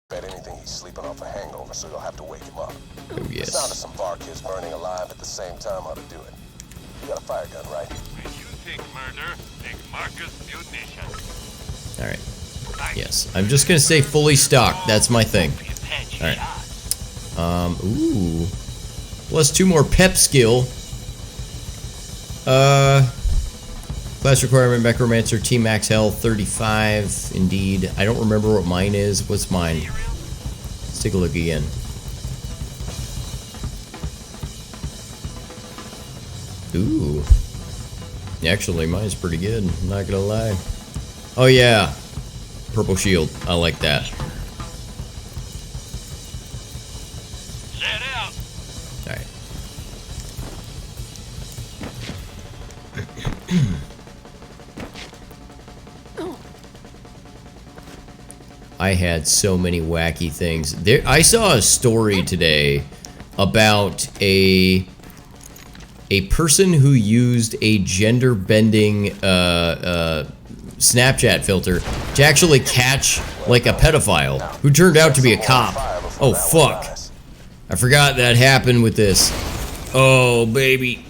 Bet anything he's sleeping off a hangover, so you'll have to wake him up. Oh, The sound of yes. some bar kids burning alive at the same time ought to do it. You got a fire gun, right? When you think murder, think Marcus Munition. Alright. Yes. I'm just gonna stay fully stocked. That's my thing. Alright. Ooh. Plus 2 more pep skill. Class requirement, Necromancer, T-Max Health, 35. Indeed. I don't remember what mine is. What's mine? Let's take a look again. Ooh. Actually, mine's pretty good. I'm not gonna lie. Oh, yeah. Purple shield. I like that. Set out. Alright. I had so many wacky things. I saw a story today about a person who used a gender bending Snapchat filter to actually catch like a pedophile who turned out to be a cop. Oh fuck. I forgot that happened with this. Oh baby.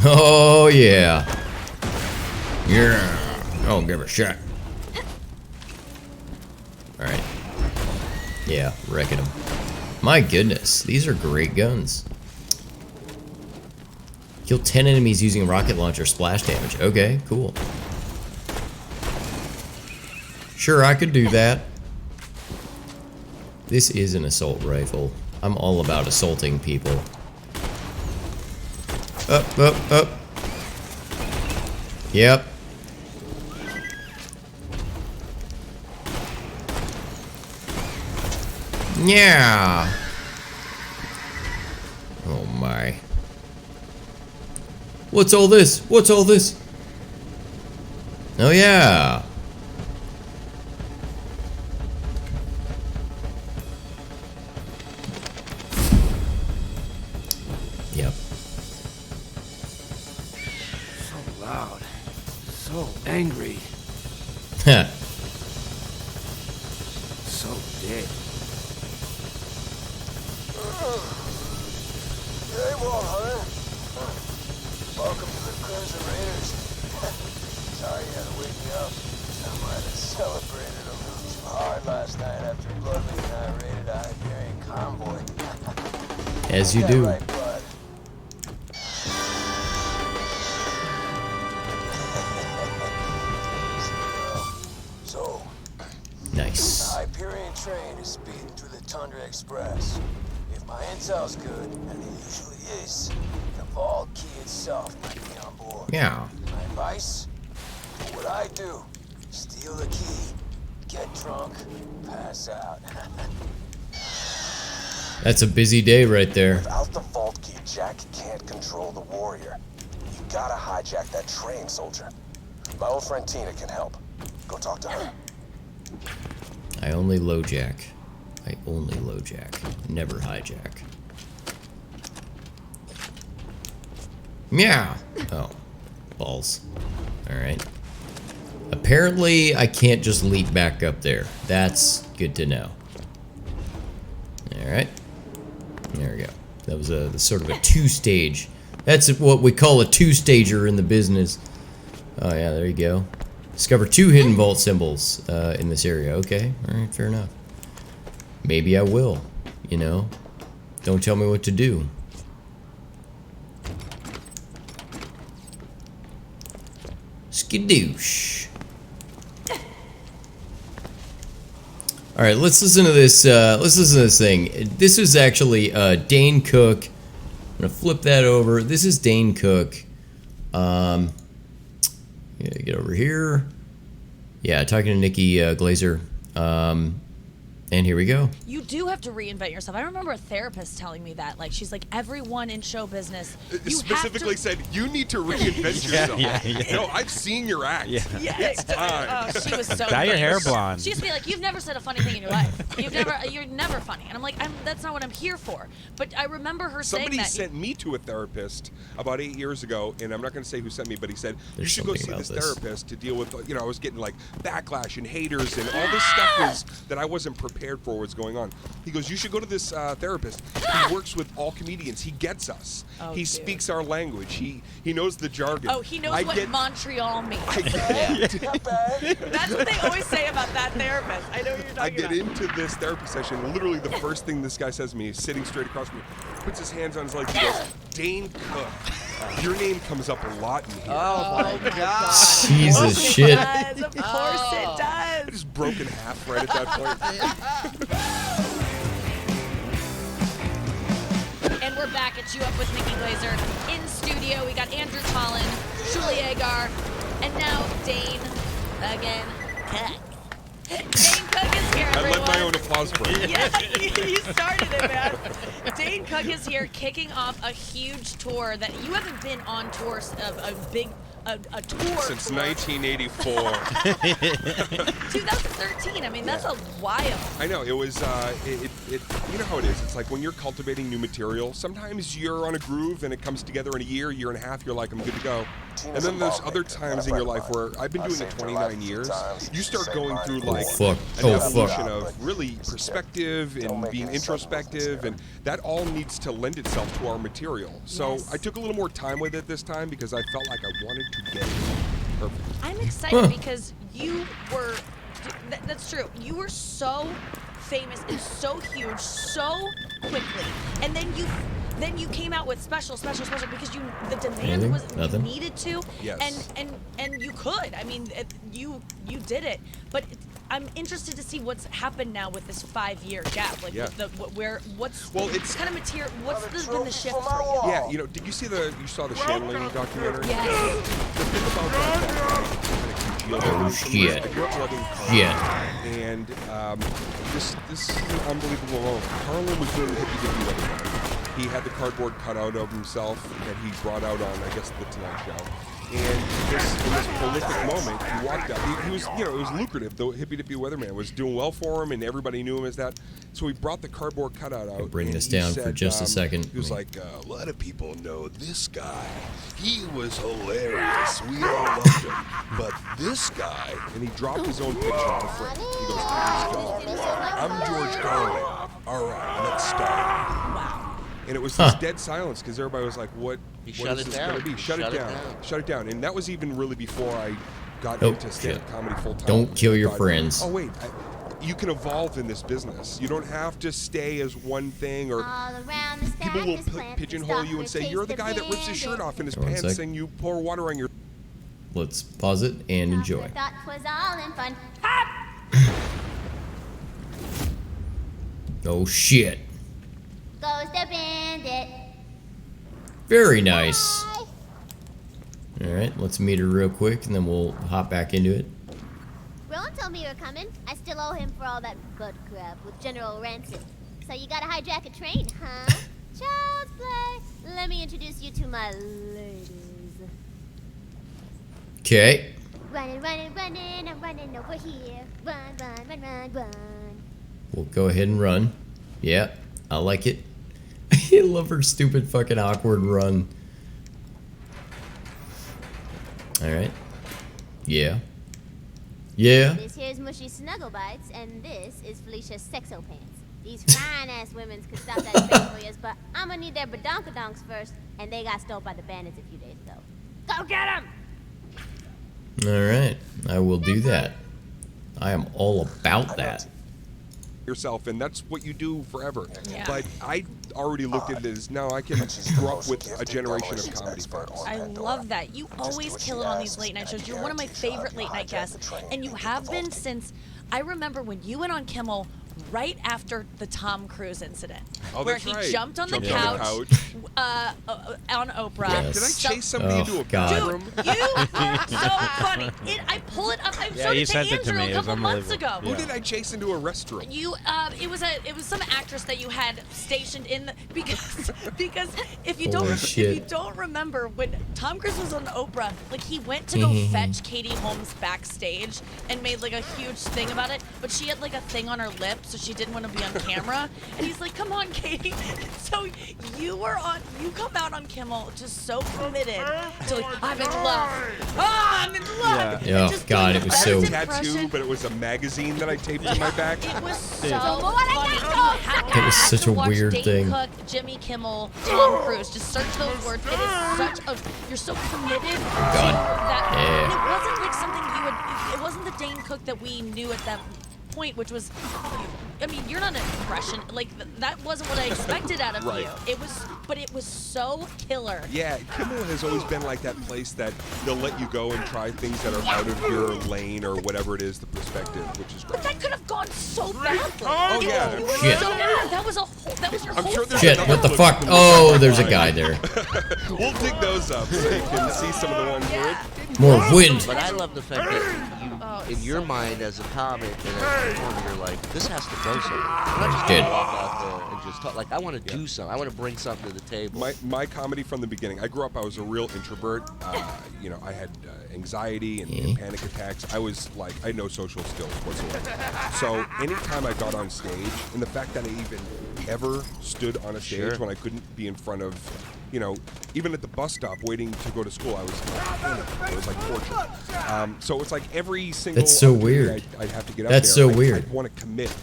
Oh yeah. Yeah. Oh, give it a shot. Alright. Yeah, wrecking them. My goodness, these are great guns. Kill 10 enemies using a rocket launcher, splash damage. Okay, cool. Sure, I could do that. This is an assault rifle. I'm all about assaulting people. Up, up, up. Yep. Yeah. Oh my. What's all this? What's all this? Oh yeah. Yep. So loud. So angry. Heh. So dead. Hey, Wall Hunter. Welcome to the Crimson Raiders. Sorry you had to wake me up. I might have celebrated a little too hard last night after Bloodley and I raided a Iberian convoy. As you Yeah, do. right, bud. So, Nice. the Hyperion train is speeding through the Tundra Express. If my intel's good, and it usually is, the Vault Key itself might be on board. Yeah. My advice? Do what I do. Steal the key, get drunk, pass out. That's a busy day right there. Without the Vault Key, Jack can't control the warrior. You gotta hijack that train, soldier. My old friend Tina can help. Go talk to her. I only LoJack. I only LoJack. Never hijack. Yeah. Oh. Balls. Alright. Apparently, I can't just leap back up there. That's good to know. Alright. There we go. That was a sort of a two-stage. That's what we call a two-stager in the business. Oh yeah, there you go. Discover 2 hidden vault symbols in this area. Okay, alright, fair enough. Maybe I will, you know. Don't tell me what to do. Skadoosh. Alright, let's listen to this, thing. This is actually Dane Cook. I'm gonna flip that over. This is Dane Cook. Yeah, get over here. Yeah, talking to Nikki Glazer. And here we go. You do have to reinvent yourself. I remember a therapist telling me that. Like, she's like, everyone in show business, you specifically have to... said, you need to reinvent yourself. No, I've seen your act. Yeah, It's time. Oh, she was so Dye your good. hair blonde. She used to be like, you've never said a funny thing in your life. You're never funny. And I'm like, that's not what I'm here for. But I remember her Somebody saying that. sent me to a therapist about 8 years ago, and I'm not going to say who sent me, but he said, you There's should go something see about this this. therapist to deal with, I was getting like backlash and haters and all this stuff that I wasn't prepared for was going on. He goes, you should go to this therapist. He works with all comedians. He gets us. Oh, he dude. speaks our language. He knows the jargon. Oh, he knows what Montreal means. I get, Not bad. That's what they always say about that therapist. I know what you're I talking get about. into this therapy session. Literally, the first thing this guy says to me, he's sitting straight across from me, puts his hands on his leg. He goes, Dane Cook. Your name comes up a lot in here. Oh my god. Jesus It shit. does. Of course it I does. just broke in half right at that point. And we're back at You Up with Nikki Glazer. In studio, we got Andrew Collin, Julie Agar, and now Dane again Cook. Dane Cook is here, I everyone. led my own applause break. Yeah, you started it, man. Dane Cook is here, kicking off a huge tour that you haven't been on tour of a tour Since tour. 1984. 2013. I mean, that's a while. I know, it was, you know how it is. It's like when you're cultivating new material, sometimes you're on a groove and it comes together in a year and a half, you're like, I'm good to go. And then there's other times in your life where I've been doing it 29 years. You start going through like fuck. an Oh, evolution fuck. of really perspective and being introspective, and that all needs to lend itself to our material. So Yes. I took a little more time with it this time because I felt like I wanted to get it perfect. I'm excited Huh. because you were, that's true, you were so famous and so huge so quickly. And then you came out with special because the demand Anything? was Nothing? you needed to. Yes. And you could. I mean, you did it. But I'm interested to see what's happened now with this 5-year gap. Like, Yeah. what's it's kind of material, what's been the shift for my for you? wall. Yeah, did you saw the Shanling documentary? Yes. The thing about that Oh, shit. I grew up loving Carlin. Yeah. And this is an unbelievable moment. Carlin was doing the hippie dippy wedding. He had the cardboard cutout of himself that he brought out on, I guess, the Tonight Show. And in this prolific moment, he walked out. He was, it was lucrative. The hippie dippy weatherman was doing well for him, and everybody knew him as that. So he brought the cardboard cutout out. I'll bring and this he down for said, just a second. He was like, a lot of people know this guy. He was hilarious. We all loved him. But this guy, and he dropped his own picture on the front. He goes, "Let's go. I'm George Carlin. All right, let's start." Wow. And it was this dead silence because everybody was like, what shut is it this down. going to be? Shut it down. Shut it down. And that was even really before I got Oh, into stand-up shit. comedy full-time. Don't kill I your thought, friends. Oh, wait. You can evolve in this business. You don't have to stay as one thing, or people will pigeonhole you and say, you're the guy that rips his shirt off in his One pants sec. and you pour water on your... Let's pause it and enjoy. Thought 'twas all in fun. Oh shit. Goes the bandit. Very nice. Alright, let's meet her real quick and then we'll hop back into it. Rowan told me you were coming. I still owe him for all that butt crap with General Rancid. So you gotta hijack a train, huh? Child's play. Let me introduce you to my ladies. Okay. Running, running, running, I'm running over here. Run, run, run, run, run. We'll go ahead and run. Yeah, I like it. I love her stupid fucking awkward run. Alright. Yeah. Yeah. This here's Mushy Snuggle Bites, and this is Felicia's Sexo Pants. These fine-ass women could stop that train for you, but I'm gonna need their badonkadonks first, and they got stole by the bandits a few days ago. Go get them! Alright. I will do that. I am all about that. yourself, and that's what you do forever. Yeah. But I already looked at it as, now I can grow up with a generation of comedy fans. I love that. You always kill it on these late night shows. You're one of my favorite late night guests, and you have been since. I remember when you went on Kimmel right after the Tom Cruise incident, Oh, where that's he right. jumped on the Jumped on the couch, on Oprah. Yes. Did I So- chase somebody Oh, into a God. bathroom? Dude, you are so funny. I pull it up. I Yeah, showed you it to sent it to Andrew me. a It was couple months unbelievable. ago. Who did I chase into a restroom? You, it was some actress that you had stationed in the, because if you Holy don't shit. remember when Tom Cruise was on Oprah, like he went to go fetch Katie Holmes backstage and made like a huge thing about it, but she had like a thing on her lip, so she didn't want to be on camera. And he's like, "Come on, Katie." So you come out on Kimmel just so committed to like, "I'm in love. Ah, I'm in love." Yeah. And Oh, just God, doing it was the so- best Tattoo, impression. but it was a magazine that I taped to my back. It was so Dude. funny. It was such a watch weird Dane thing. Cook, Jimmy Kimmel, Tom Cruise. Just search those words. It is such a. You're so committed to that. Yeah. And it wasn't like something you would. It wasn't the Dane Cook that we knew at that point, which was. I mean, you're not an impression. Like that wasn't what I expected out of Right. you. It was, but it was so killer. Yeah, Kimmel has always been like that place that they'll let you go and try things that are out of your lane or whatever it is, the perspective, which is But great. that could have gone so badly. Oh, yeah. You were Shit. so mad. That was a whole. That was your I'm whole sure there's thing. Shit, what the fuck? Oh, there's a guy there. We'll dig those up so you can see some of the ones where it More wind. But I love the fact that you, in your mind as a comic and as a performer, you're like, this has to go somewhere. I'm not just Dude. gonna walk out there and just talk. Like, I want to do something. I want to bring something to the table. my comedy from the beginning. I grew up. I was a real introvert. I had anxiety and panic attacks. I was like, I had no social skills whatsoever. So anytime I got on stage, and the fact that I even ever stood on a stage Sure. when I couldn't be in front of, even at the bus stop waiting to go to school, I was, it was like torture. So it's like every single. That's so opportunity weird. I'd have to get up That's there. so weird. I'd want to commit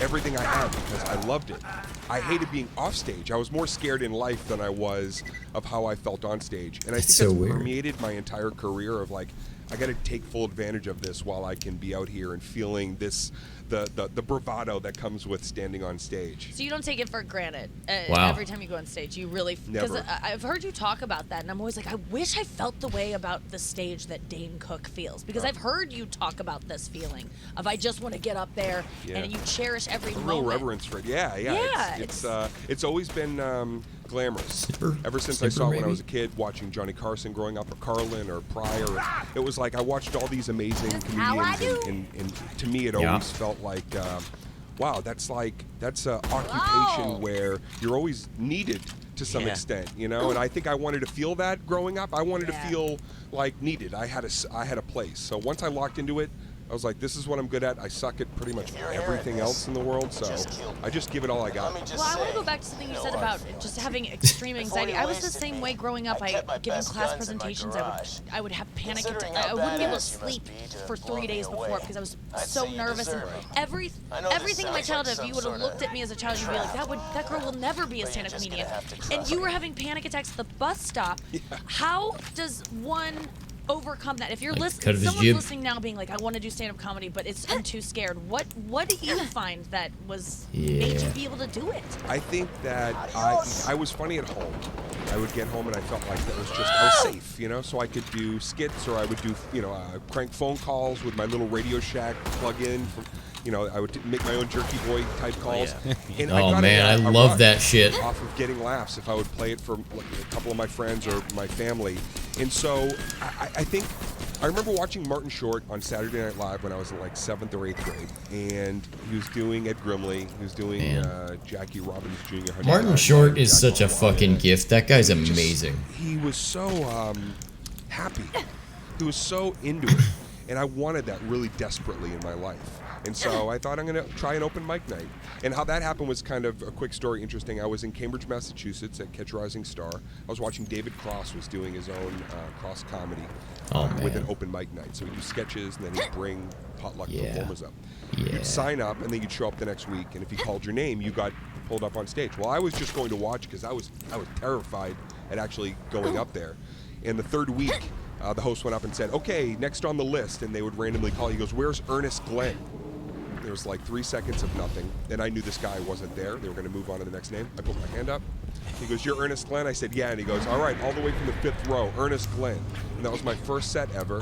everything I had because I loved it. I hated being off stage. I was more scared in life than I was of how I felt on stage. And I That's think so that's weird. permeated my entire career of like, I got to take full advantage of this while I can be out here and feeling this, the bravado that comes with standing on stage. So you don't take it for granted Wow. every time you go on stage. You really, because Never. I've heard you talk about that, and I'm always like, I wish I felt the way about the stage that Dane Cook feels, because I've heard you talk about this feeling of I just want to get up there, Yeah. and you cherish every A real moment. reverence for it. Yeah. Yeah, It's always been glamorous. Sipper? Ever since I Sipper, saw it when I maybe? was a kid, watching Johnny Carson growing up, or Carlin, or Pryor. It was like I watched all these amazing how I comedians, do. and to me, it Yeah. always felt like, wow, that's an occupation Whoa. where you're always needed to some Yeah. extent, And I think I wanted to feel that growing up. I wanted Yeah. to feel like needed. I had a place. So once I locked into it, I was like, this is what I'm good at. I suck at pretty much you're hearing everything this, else in the world, so just kill me. I just give it all I got. Let me just Well, I want say, to go back to something you no said hard about feelings. just having extreme Before anxiety. you I was the wasted same me, way growing up. I kept my Given best class guns in my presentations, garage. I would have panic Considering attacks. how I wouldn't be able to badass you must sleep be to for blow 3 me days before away. because I was I'd so say you nervous. And deserve it. everything this in my sounds childhood, like if you some would have sorta looked at me as a child, you'd be like, that girl will never be a But you're stand-up just comedian. gonna have to And try. you were having panic attacks at the bus stop. How does one overcome that? If you're Like, listening, cut off his someone's jib. listening now being like, I want to do stand-up comedy, but I'm too scared. What do you find that made you Yeah. be able to do it? I think that I was funny at home. I would get home and I felt like that was I was safe, so I could do skits or I would do, crank phone calls with my little Radio Shack plug-in from, I would make my own Jerky Boy type calls. And Oh got man, I a love rush that shit. off of getting laughs if I would play it for like, a couple of my friends or my family. And so I think I remember watching Martin Short on Saturday Night Live when I was in like 7th or 8th grade, and he was doing Ed Grimley, he was doing Jackie Robbins Jr. Martin Short is such a fucking gift. That guy's amazing. He was so happy. He was so into it, and I wanted that really desperately in my life. And so I thought I'm going to try an open mic night. And how that happened was kind of a quick story, interesting. I was in Cambridge, Massachusetts at Catch a Rising Star. I was watching David Cross was doing his own Cross comedy with an open mic night. So he'd do sketches, and then he'd bring potluck performers up. Yeah. You'd sign up, and then you'd show up the next week. And if you called your name, you got pulled up on stage. Well, I was just going to watch because I was terrified at actually going up there. And the third week, the host went up and said, okay, next on the list. And they would randomly call. He goes, where's Ernest Glenn? There was like 3 seconds of nothing. Then I knew this guy wasn't there. They were going to move on to the next name. I put my hand up. He goes, you're Ernest Glenn? I said, yeah. And he goes, all right, all the way from the 5th row, Ernest Glenn. And that was my first set ever.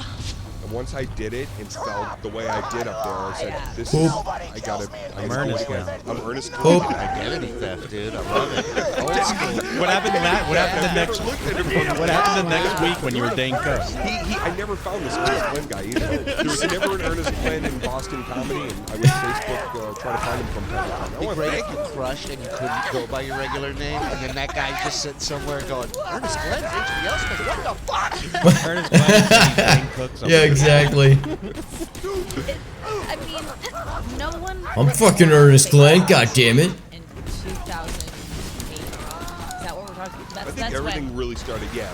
And once I did it and felt the way I did up there, I said, "This Poop. is I gotta Ernest do it now. again." I'm Ernest. Poop. Identity theft, dude. I love it. Old school. What happened to that? What happened the next? What happened the next week when you were Dane Cook? I never found this Ernest Glenn guy either. There was never an Ernest Glenn in Boston comedy, and I would Facebook try to find him from time to time. Be great if you crushed and you couldn't go by your regular name, and then that guy's just sitting somewhere going, Ernest Glenn, HBO thing, what the fuck? Ernest Glenn is Dane Cook. Yeah, exactly. I mean, no one. I'm fucking Ernest Glenn. God damn it. In 2008. Is that what we're talking about? I think That's everything when. really started, like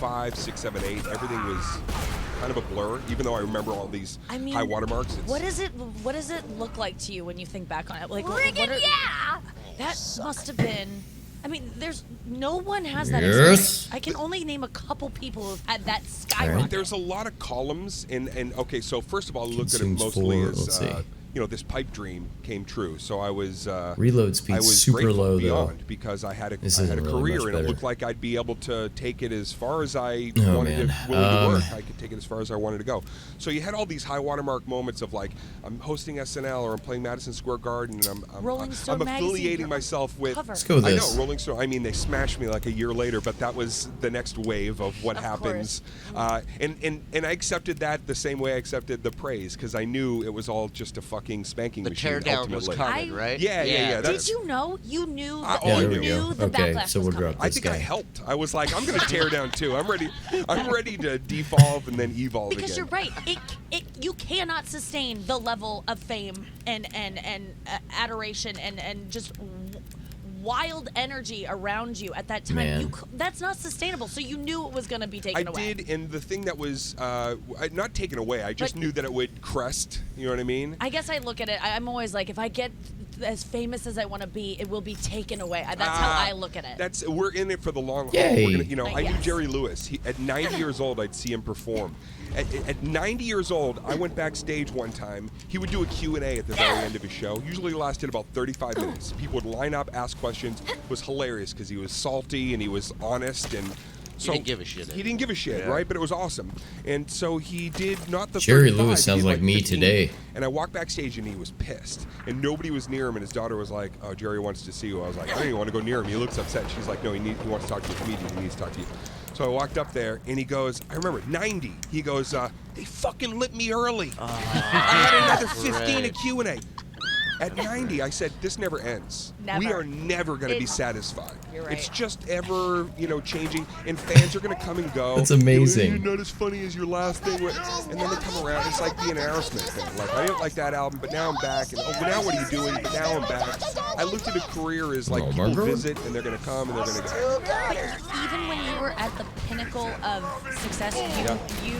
5, 6, 7, 8. Everything was kind of a blur, even though I remember all these I mean, high watermarks. What does it look like to you when you think back on it? Like, that must have been. I mean, no one has that Yes. experience. I can only name a couple people who've had that skyrocket. There's a lot of columns, and okay, so first of all, I looked at it Consumes mostly 4, as, let's see. this pipe dream came true. So I was Reload speed's I was super grateful low, though. beyond because I had a This I had a isn't really career, much and it better. looked like I'd be able to take it as far as I Oh, wanted man. to, willing to work. I could take it as far as I wanted to go. So you had all these high watermark moments of like I'm hosting SNL or I'm playing Madison Square Garden, and Rolling Stone I'm affiliating magazine myself with. cover. Let's go with I this. know Rolling Stone. I mean, they smashed me like a year later, but that was the next wave of what Of happens. And I accepted that the same way I accepted the praise because I knew it was all just a fucking spanking The machine. teardown was ultimately. coming, right? Yeah. Did that's- you know? You knew. I- The, oh, I you knew. knew the Okay, backlash so was we'll coming. drop I this think guy. I helped. I was like, I'm going to tear down too. I'm ready to devolve and then evolve Because again. you're right. You cannot sustain the level of fame and adoration and just wild energy around you at that time. Man. That's not sustainable. So you knew it was going to be taken I away. did, and the thing that was not taken away, I just But- knew that it would crest. You know what I mean? I guess I look at it. I'm always like, if I get as famous as I want to be, it will be taken away. That's how I look at it. We're in it for the long haul. Yay. We're gonna, I knew Yes. Jerry Lewis. At 90 years old, I'd see him perform. At 90 years old, I went backstage one time. He would do a Q&A at the very end of his show. Usually lasted about 35 minutes. People would line up, ask questions. It was hilarious because he was salty and he was honest and. So didn't give a shit. He didn't give a shit, right? But it was awesome. And so he did not the Jerry 35, Lewis he sounds did like me 15. today. And I walked backstage and he was pissed. And nobody was near him. And his daughter was like, "Oh, Jerry wants to see you." I was like, "I don't even want to go near him." He looks upset. She's like, "No, he wants to talk to you. Comedian. He needs to talk to you." So I walked up there and he goes, I remember 90. He goes, "They fucking lit me early. I had another 15 Right. at Q&A." At 90, I said, this never ends. We Never. are never going to be It's- satisfied. You're right. It's just ever, changing, and fans are going to come and go. That's amazing. You're not as funny as your last thing. And then they come around. It's like the Aerosmith thing. Like, I didn't like that album, but now I'm back. And, oh, now what are you doing? But now I'm back. I looked at a career as like Oh, people Margaret? visit, and they're going to come, and they're going to go. Even when you were at the pinnacle of success, you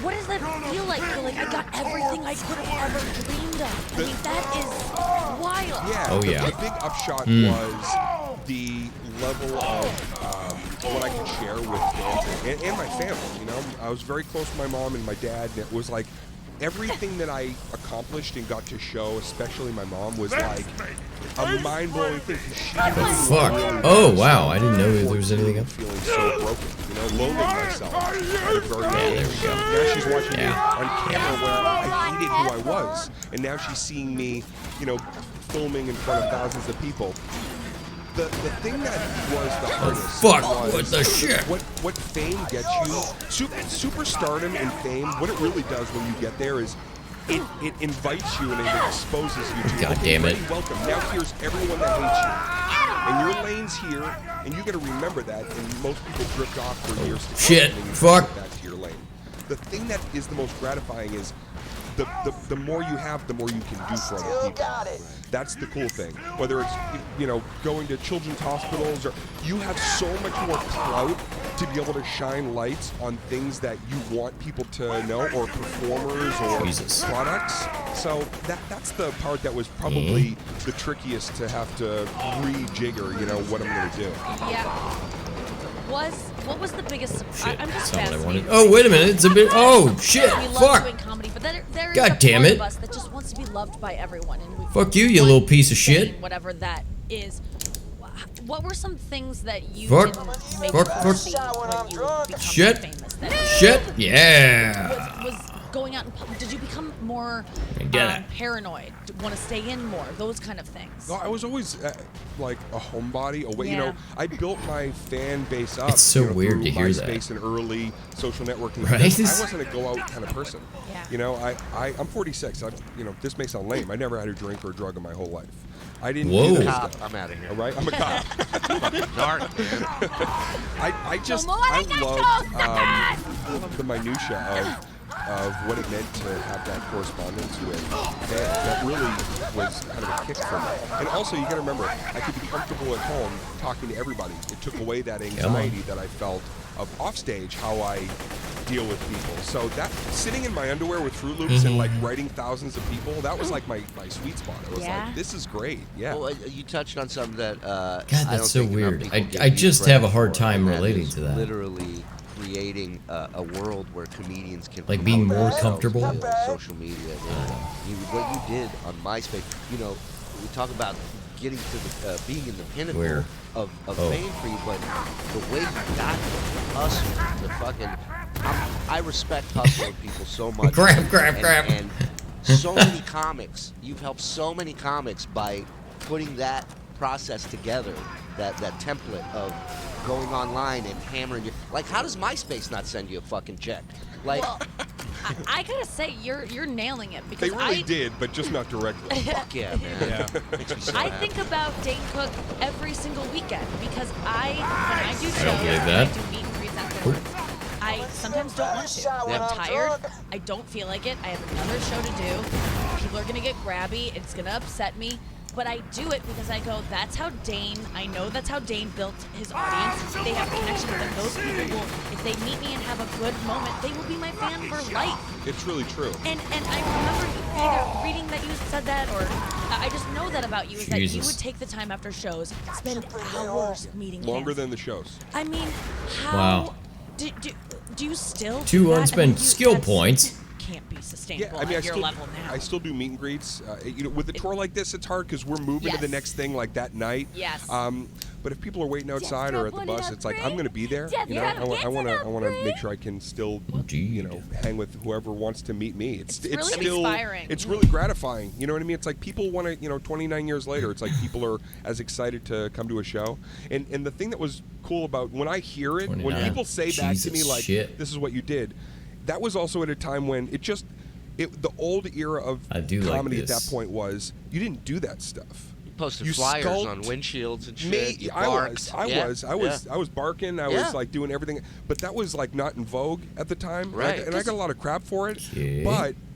what does that feel like? You're like, I got everything I could have ever dreamed of. I mean, that is wild. Yeah. Oh, the- yeah. The big upshot was the level of what I could share with fans and my family. I was very close to my mom and my dad, and it was like everything that I accomplished and got to show, especially my mom, was like a mind-blowing thing. 'Cause she really Fuck. really Oh, wow. I didn't know there was anything else. feeling so broken, lonely myself at a very young there age. we go. Now she's watching me Yeah. on camera where I hated who I was, and now she's seeing me, filming in front of thousands of people. The thing that was the hardest fuck, was what the shit? What fame gets you, superstardom and fame, what it really does when you get there is it invites you and it exposes you to God okay, damn it. Freddie, welcome. Now here's everyone that hates you. And your lane's here, and you gotta remember that, and most people drift off for years to come, shit, and then you fuck. get back to your lane. The thing that is the most gratifying is the more you have, the more you can do for other people. That's the cool thing. Whether it's going to children's hospitals, or you have so much more clout to be able to shine lights on things that you want people to know, or performers, or Jesus. products. So that's the part that was probably the trickiest to have to rejigger. What I'm going to do. Yeah. What was the biggest? Shit, I'm just that's not what I fascinated. wanted. Oh, wait a minute. It's a bit. Oh, shit. We love Fuck. doing comedy, but there is God a damn part it. of us that just wants to be loved by everyone. And we Fuck you, you want little piece of fame, shit. Whatever that is. what were some things that you Fuck. didn't maybe Fuck. foresee Fuck. when you become Shit. famous? That Shit. Yeah. was going out in public. Did you become more I get it. paranoid? Want to stay in more? Those kind of things. No, I was always like a homebody. Away, you Yeah. know, I built my fan base up. It's so you know, weird through to hear that. MySpace and early social networking. Right? because I wasn't a go out kind of person. Yeah. You know, I'm 46. You know, this may sound lame. I never had a drink or a drug in my whole life. I didn't. Whoa. Do that Cop, stuff. I'm out of here. All right, I'm a cop. Dark, man. I just more I like that, loved the minutia of what it meant to have that correspondence with fans. That really was kind of a kick for me. And also, you got to remember, I could be comfortable at home talking to everybody. It took away that anxiety that I felt of offstage, how I deal with people. So that sitting in my underwear with Fruit Loops and like writing thousands of people, that was like my sweet spot. I was Yeah. like, this is great. Yeah. Well, you touched on something that God, I don't that's so think enough weird. people give I you just credit have a hard for, time and relating is to that. Literally creating a world where comedians can Like being promote more themselves comfortable? via social media. What you did on MySpace, you know, we talk about getting to the being in the pinnacle Where? of Oh. fame for you, but the way you got the hustle, the fucking, I respect hustling people so much. Grab. And so many comics, you've helped so many comics by putting that process together, that template of going online and hammering you. Like, how does MySpace not send you a fucking check? Like, Well, I gotta say, you're nailing it because They really I did, but just not directly. fuck yeah, man. Makes me so I happy. think about Dane Cook every single weekend because when I do shows, don't believe when that. I do meet and greets afterwards, I sometimes don't want to. Yeah. I'm tired. I don't feel like it. I have another show to do. People are gonna get grabby. It's gonna upset me. But I do it because I go, that's how Dane, I know that's how Dane built his audience. They have a connection with them. Those people will, if they meet me and have a good moment, they will be my fan for life. It's really true. And I remember either reading that you said that, or I just know that about you, is that you Jesus. would take the time after shows, spend hours meeting Longer fans. than the shows. I mean, how Wow. do you still do Two that? I unspent mean, sil that's- points. Can't be sustainable Yeah, I mean, at your level now. I still do meet and greets. You know, with a tour like this, it's hard because we're moving to the Yes. next thing like that night. Yes. But if people are waiting outside or at the bus, it's like I'm going to be there. Jeff, You know, you're I want to make sure I can still, you know, Indeed. hang with whoever wants to meet me. It's really still inspiring. it's really gratifying. You know what I mean? It's like people want to, you know, 29 years later, it's like people are as excited to come to a show. And the thing that was cool about when I hear it, when 29. people say back to me Jesus like, shit. "This is what you did," that was also at a time when the old era of I do like comedy at this. that point was you didn't do that stuff. You posted You flyers sculpt on windshields and shit. Me, You I barked. was barking. I Yeah. was like doing everything, but that was like not in vogue at the time. Right. And I got a lot of crap for it. Okay.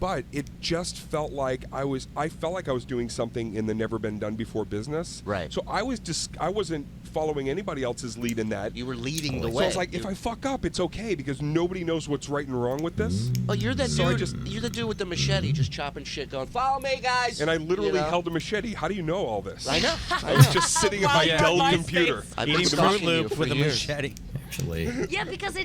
But it just felt like I felt like I was doing something in the never been done before business. Right. So I wasn't following anybody else's lead in that. You were leading the So way. I was like, if I fuck up, it's okay because nobody knows what's right and wrong with this. Oh, you're that So I dude. just- You're the dude with the machete, just chopping shit, going, "Follow me, guys." And I literally You know? held a machete. How do you know all this? I know. I was just sitting at my While Dell you're on computer. I've been Eating stalking Fruit you Loop for with a years. machete. Actually, Yeah, because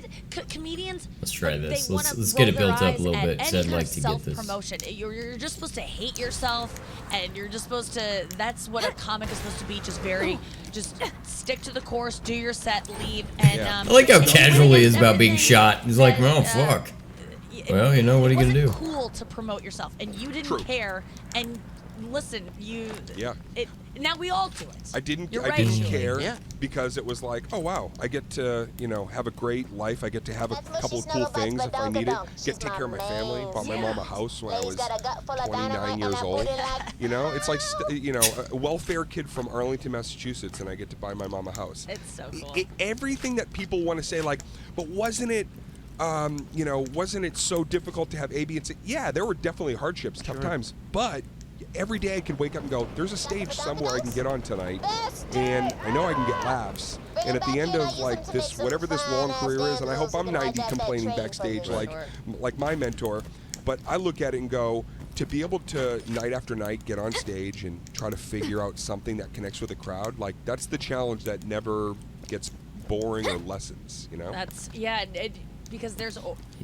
comedians. Let's try like, this. they Let's wanna get it roll built their up a little eyes bit, at 'cause any I'd kind like of to get this. self-promotion. You're just supposed to hate yourself, and you're just supposed to. That's what a comic is supposed to be. Just stick to the course, do your set, leave, and. Yeah. I like how don't casual bring he is up about being everything shot. He's like, that, "Oh fuck." it- Well, you know, what are you gonna It do? wasn't cool to promote yourself, and you didn't True. care. And listen, Yeah. Now we all do it. I didn't You're I right, didn't Julie. care Yeah. because it was like, oh wow, I get to, you know, have a great life. I get to have a That's what couple she of cool snuggle things butts if I with need it. Donka Donk. Get to take care of my family. She's my Bought my main. mom a house when I Lady's was got a gut full of 29 dynamite years and I old. put it like- You know, it's like you know, a welfare kid from Arlington, Massachusetts, and I get to buy my mom a house. It's so cool. Everything that people want to say, like, but wasn't it? You know, wasn't it so difficult to have A, B, and C? Yeah, there were definitely hardships, tough times, but every day I could wake up and go, there's a stage somewhere I can get on tonight, and I know I can get laughs. And at the end of like this, whatever this long career is, and I hope I'm 90 complaining backstage like my mentor, but I look at it and go, to be able to night after night get on stage and try to figure out something that connects with a crowd, like that's the challenge that never gets boring or lessens, you know? That's because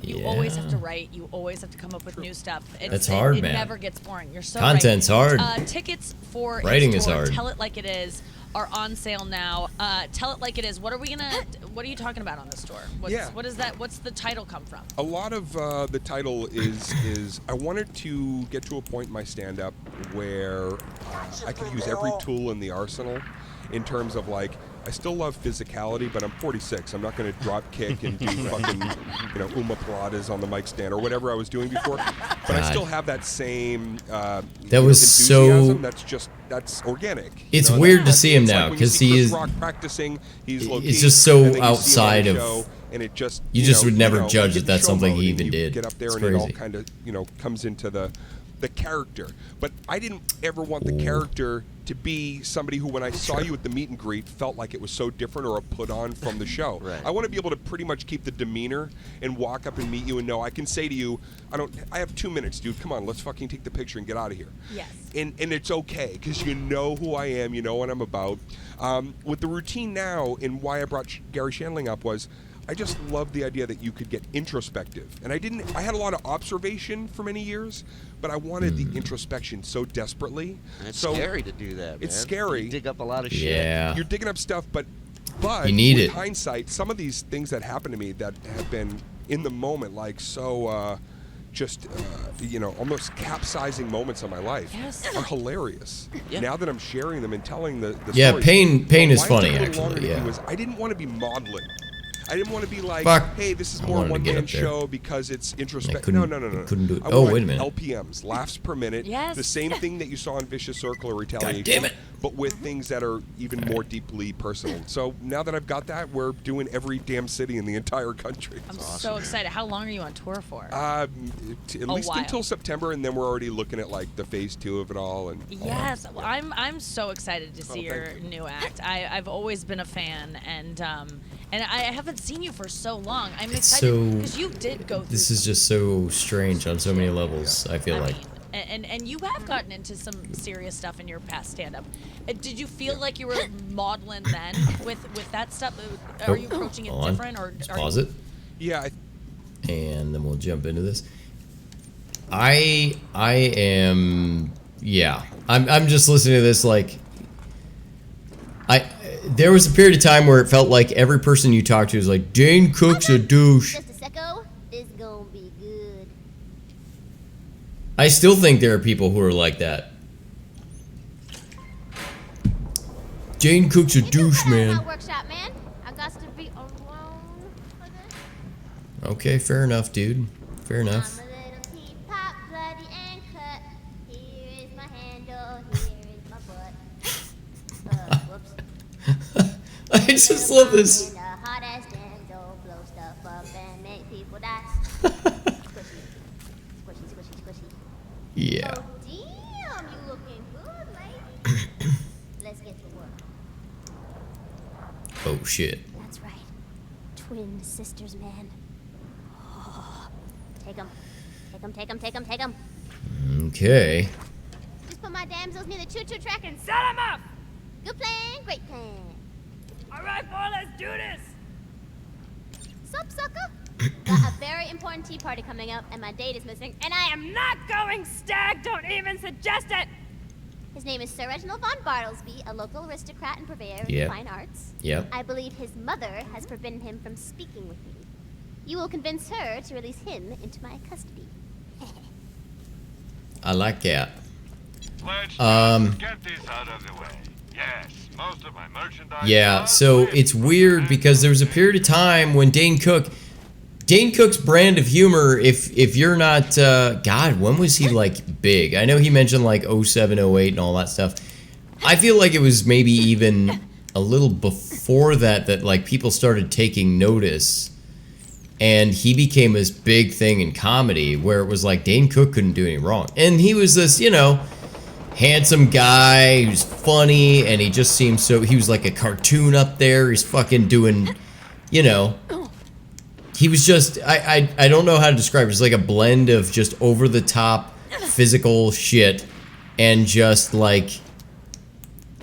you Yeah. always have to write. You always have to come up with new stuff. That's hard, it man. never gets boring. You're so Content's right. hard. Tickets for Writing his is tour, hard. Tell It Like It Is, are on sale now. Tell it like it is. What are you talking about on the store? What is that? What's the title come from? A lot of the title is I wanted to get to a point in my stand-up where I could use every tool in the arsenal in terms of like, I still love physicality, but I'm 46. I'm not going to drop kick and do fucking, Uma Pilates on the mic stand or whatever I was doing before. But I still have that same that was enthusiasm. so. That's organic. It's weird to see him now because he is. Rock practicing. He's low-key, it's just so and then you see him on outside the of. show, and it just You just would never judge you that get that's show something mode he and even you did. Get up there It's and it all crazy. kind of comes into the character. But I didn't ever want the character to be somebody who, when I saw you at the meet and greet, felt like it was so different or a put on from the show. Right. I want to be able to pretty much keep the demeanor and walk up and meet you and know I can say to you, I have 2 minutes, dude. Come on, let's fucking take the picture and get out of here. Yes. And it's okay because you know who I am, you know what I'm about. With the routine now, and why I brought Gary Shandling up was, I just love the idea that you could get introspective. And I had a lot of observation for many years, but I wanted the introspection so desperately. And it's so scary to do that, man. It's scary. You dig up a lot of shit. Yeah. You're digging up stuff, but You need with it. hindsight, some of these things that happen to me that have been in the moment, like so almost capsizing moments of my life Yes. are hilarious. Yeah. Now that I'm sharing them and telling the Yeah, stories. pain But is why it funny, took a little longer actually, to do yeah. is I didn't want to be maudlin. I didn't want to be like, Fuck. hey, this is I more wanted to get one-man up there. show because it's introspective. couldn't- No. couldn't do it. I Oh, want wait a minute. LPMs, laughs per minute. Yes. The same thing that you saw in Vicious Circle or Retaliation. damn it. But with things that are even more deeply personal. So now that I've got that, we're doing every damn city in the entire country. I'm so excited. How long are you on tour for? At least while. until September, and then we're already looking at like the phase 2 of it all. And Yes, well, I'm so excited to see your thank you. new act. I've always been a fan, and I haven't seen you for so long. I'm excited so- because you did go through. This is just so strange on so many levels. I feel like. And you have gotten into some serious stuff in your past stand-up. Did you feel like you were maudlin then with that stuff? Are you approaching it Hold on. different, or Let's are pause you, it, yeah, and then we'll jump into this. I am. Yeah, I'm just listening to this like. There was a period of time where it felt like every person you talked to was like, Dane Cook's a douche. Just a secco. This gonna be good. I still think there are people who are like that. Dane Cook's a You can douche, put that in man. my workshop, man. I got to be alone for this. Okay, fair enough, dude. Fair enough. I'm a little teapot, bloody and cut. Here is my handle, here is my butt. Whoops. I just love this. In a hot ass damsel, blow stuff up and make people die. Squishy, squishy, squishy, squishy. Yeah. Oh damn, you looking good, lady. Let's get to work. Oh shit. That's right. Twin sisters, man. Take 'em. Take 'em, take 'em, take 'em, take 'em. Okay. Just put my damsels near the choo-choo track and set 'em up! Good plan, great plan. Alright, boy, let's do this! Sup, sucker? Got a very important tea party coming up, and my date is missing, and I am not going stag! Don't even suggest it! His name is Sir Reginald von Bartlesby, a local aristocrat and purveyor of the Yep. fine arts. Yep. I believe his mother has forbidden him from speaking with me. You will convince her to release him into my custody. I like that. Let's Um, get this out of the way. Yes, most of my merchandise. Yeah, are so with it's weird because there was a period of time when Dane Cook's brand of humor, if you're not, God, when was he like big? I know he mentioned like 07, 08 and all that stuff. I feel like it was maybe even a little before that like people started taking notice. And he became this big thing in comedy where it was like Dane Cook couldn't do any wrong. And he was this, handsome guy who's funny, and he just seemed so, he was like a cartoon up there. He's fucking doing, he was just, I don't know how to describe it. It's like a blend of just over the top physical shit and just like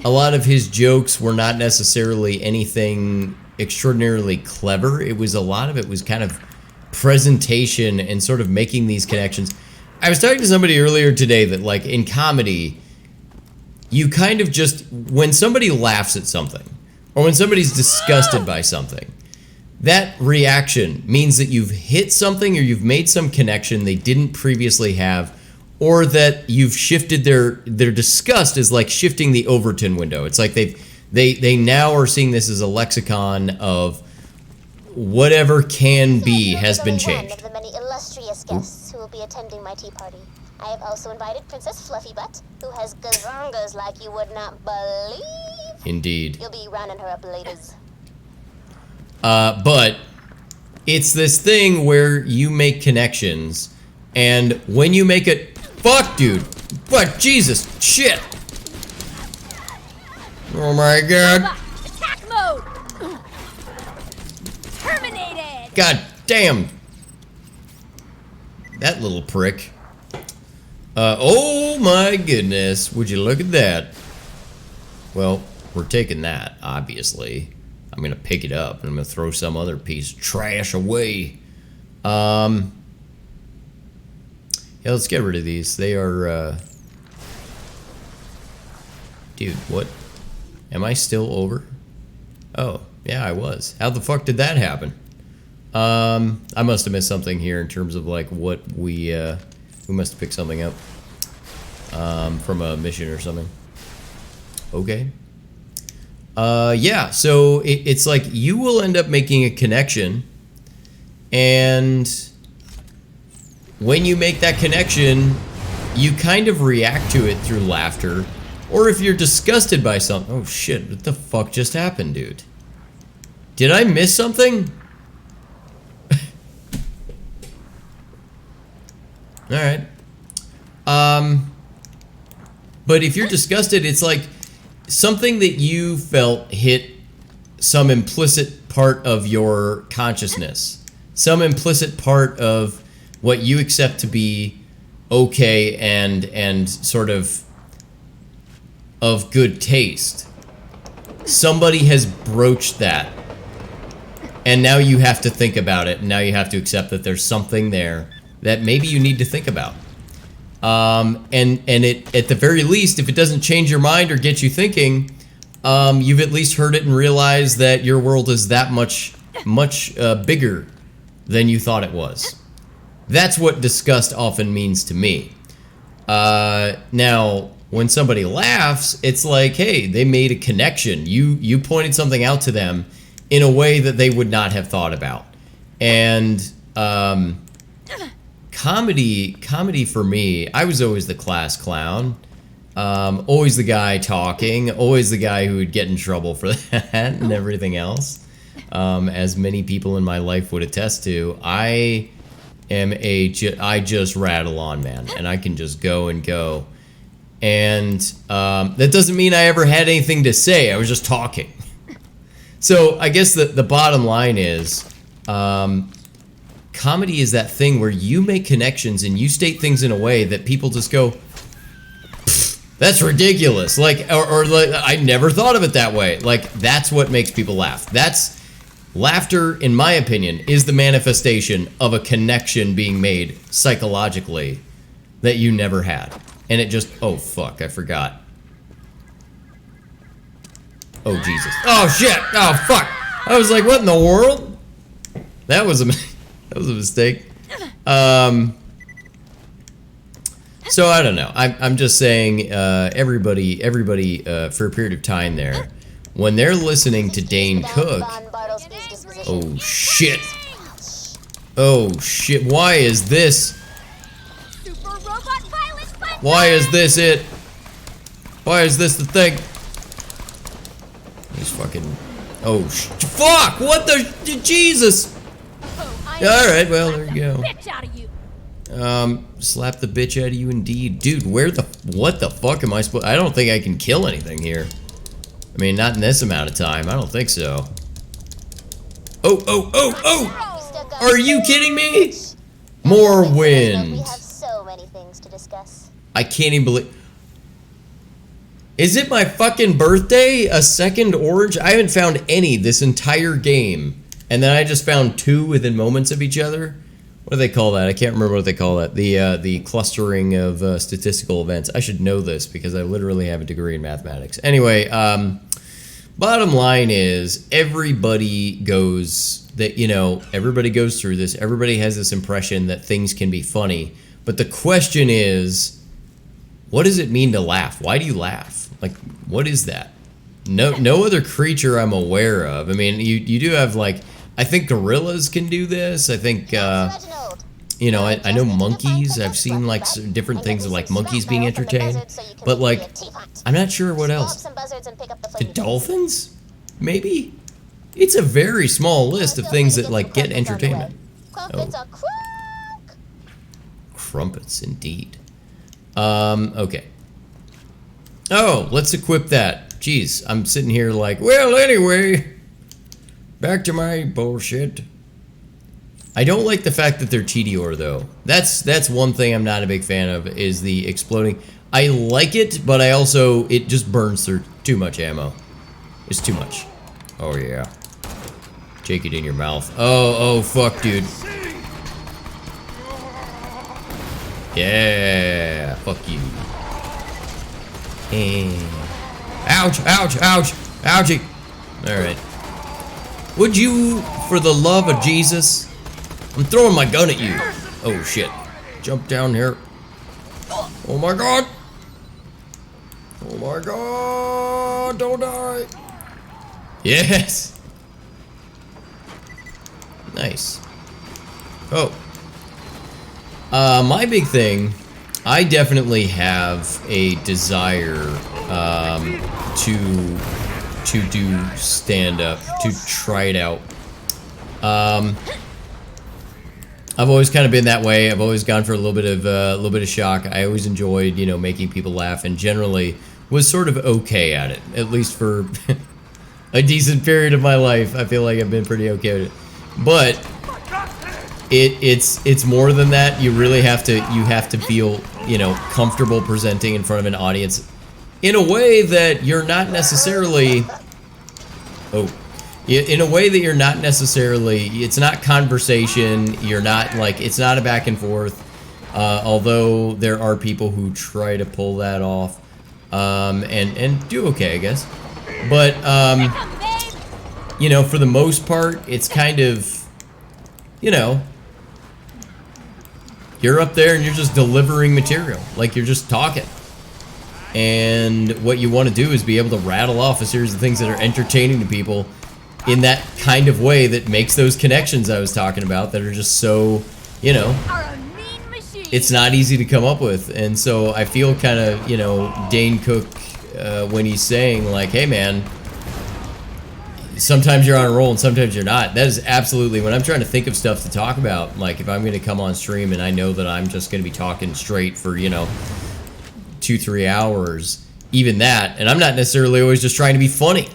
a lot of his jokes were not necessarily anything extraordinarily clever. It was a lot of it was kind of presentation and sort of making these connections. I was talking to somebody earlier today that like in comedy, you kind of just, when somebody laughs at something, or when somebody's disgusted by something, that reaction means that you've hit something or you've made some connection they didn't previously have, or that you've shifted their disgust is like shifting the Overton window. It's like they now are seeing this as a lexicon of whatever can be has been changed. One of the many illustrious guests who will be attending my tea party. I have also invited Princess Fluffybutt, who has gazongas like you would not believe. Indeed. You'll be rounding her up later. But it's this thing where you make connections, and when you make it, fuck, dude, fuck, Jesus, shit. Oh my God. Attack mode! Terminated! God damn. That little prick. Oh my goodness, would you look at that? Well, we're taking that, obviously. I'm gonna pick it up and I'm gonna throw some other piece of trash away. Yeah, let's get rid of these. They are, dude, what? Am I still over? Oh, yeah, I was. How the fuck did that happen? I must have missed something here in terms of like what we must have picked something up from a mission or something. Okay. Yeah, so it's like you will end up making a connection, and when you make that connection, you kind of react to it through laughter, or if you're disgusted by something. Oh shit, what the fuck just happened, dude? Did I miss something? Alright. But if you're disgusted, it's like something that you felt hit some implicit part of your consciousness. Some implicit part of what you accept to be okay and sort of good taste. Somebody has broached that. And now you have to think about it. And now you have to accept that there's something there that maybe you need to think about. And it, at the very least, if it doesn't change your mind or get you thinking, you've at least heard it and realized that your world is that much bigger than you thought it was. That's what disgust often means to me. Now, when somebody laughs, it's like, hey, they made a connection. You pointed something out to them in a way that they would not have thought about. And comedy for me, I was always the class clown. Always the guy talking, always the guy who would get in trouble for that and everything else. As many people in my life would attest to, I just rattle on, man, and I can just go and go. And that doesn't mean I ever had anything to say. I was just talking. So I guess the bottom line is, comedy is that thing where you make connections and you state things in a way that people just go, that's ridiculous. Like, or like, I never thought of it that way. Like, that's what makes people laugh. Laughter, in my opinion, is the manifestation of a connection being made psychologically that you never had. And it just, oh fuck, I forgot. Oh Jesus. Oh shit. Oh fuck. I was like, what in the world? That was a mistake. So I don't know. I'm just saying, everybody, for a period of time there, when they're listening to Dane Cook, oh shit. Oh shit. Why is this? Why is this it? Why is this the thing? This fucking. Oh fuck! What the Jesus? Alright, well, there you go. Slap the bitch out of you indeed. Dude, what the fuck am I supposed? I don't think I can kill anything here. I mean, not in this amount of time. I don't think so. Oh! Are you kidding me? More wind. We have so many things to discuss. I can't even believe. Is it my fucking birthday? A second orange? I haven't found any this entire game. And then I just found two within moments of each other. What do they call that? I can't remember what they call that. The clustering of statistical events. I should know this because I literally have a degree in mathematics. Anyway, bottom line is everybody goes through this. Everybody has this impression that things can be funny. But the question is, what does it mean to laugh? Why do you laugh? Like, what is that? No other creature I'm aware of. I mean, you do have, like, I think gorillas can do this. I think, I know monkeys. I've seen, like, different things of, like, monkeys being entertained. But, like, I'm not sure what else. The dolphins? Maybe? It's a very small list of things that, like, get entertainment. Oh. Crumpets, indeed. Okay. Oh, let's equip that. Jeez, I'm sitting here like, well, anyway, back to my bullshit. I don't like the fact that they're Tediore, though. That's one thing I'm not a big fan of, is the exploding. I like it, but it just burns through too much ammo. It's too much. Oh, yeah. Take it in your mouth. Oh, fuck, dude. Yeah, fuck you. Ouch, ouch, ouch, ouchie. Alright. Would you, for the love of Jesus, I'm throwing my gun at you. Oh, shit. Jump down here. Oh, my God. Oh, my God. Don't die. Yes. Nice. Oh. My big thing, I definitely have a desire to do stand-up, to try it out. I've always kind of been that way. I've always gone for a little bit of shock. I always enjoyed, making people laugh, and generally was sort of okay at it, at least for a decent period of my life. I feel like I've been pretty okay with it, but it's more than that. You really have to feel, comfortable presenting in front of an audience in a way that you're not necessarily, in a way that you're not necessarily, it's not conversation, you're not, like, it's not a back and forth, although there are people who try to pull that off, and do okay, I guess. But, for the most part, it's kind of, you're up there and you're just delivering material, like you're just talking. And what you want to do is be able to rattle off a series of things that are entertaining to people in that kind of way that makes those connections I was talking about that are just so, it's not easy to come up with. And so I feel kind of, Dane Cook, when he's saying, like, hey man, sometimes you're on a roll and sometimes you're not. That is absolutely, when I'm trying to think of stuff to talk about, like if I'm going to come on stream and I know that I'm just going to be talking straight for, 2-3 hours, even that, and I'm not necessarily always just trying to be funny.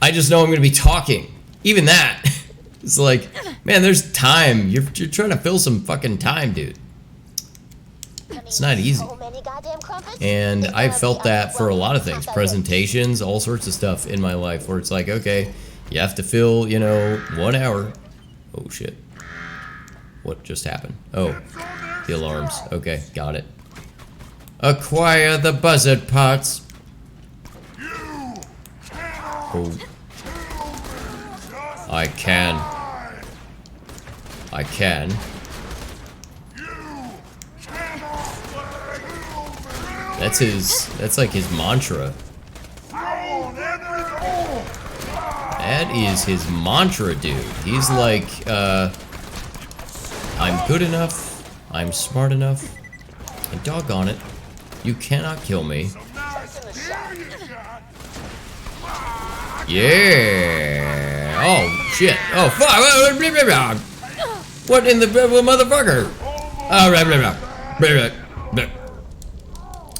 I just know I'm going to be talking. Even that. It's like, man, there's time. You're trying to fill some fucking time, dude. It's not easy. And I've felt that for a lot of things. Presentations, all sorts of stuff in my life where it's like, okay, you have to fill, 1 hour. Oh, shit. What just happened? Oh, the alarms. Okay, got it. Acquire the buzzard parts. Oh. I can. That's like his mantra. That is his mantra, dude. He's like, I'm good enough, I'm smart enough, and doggone it, you cannot kill me. Yeah. Oh, shit. Oh, fuck. What in the motherfucker?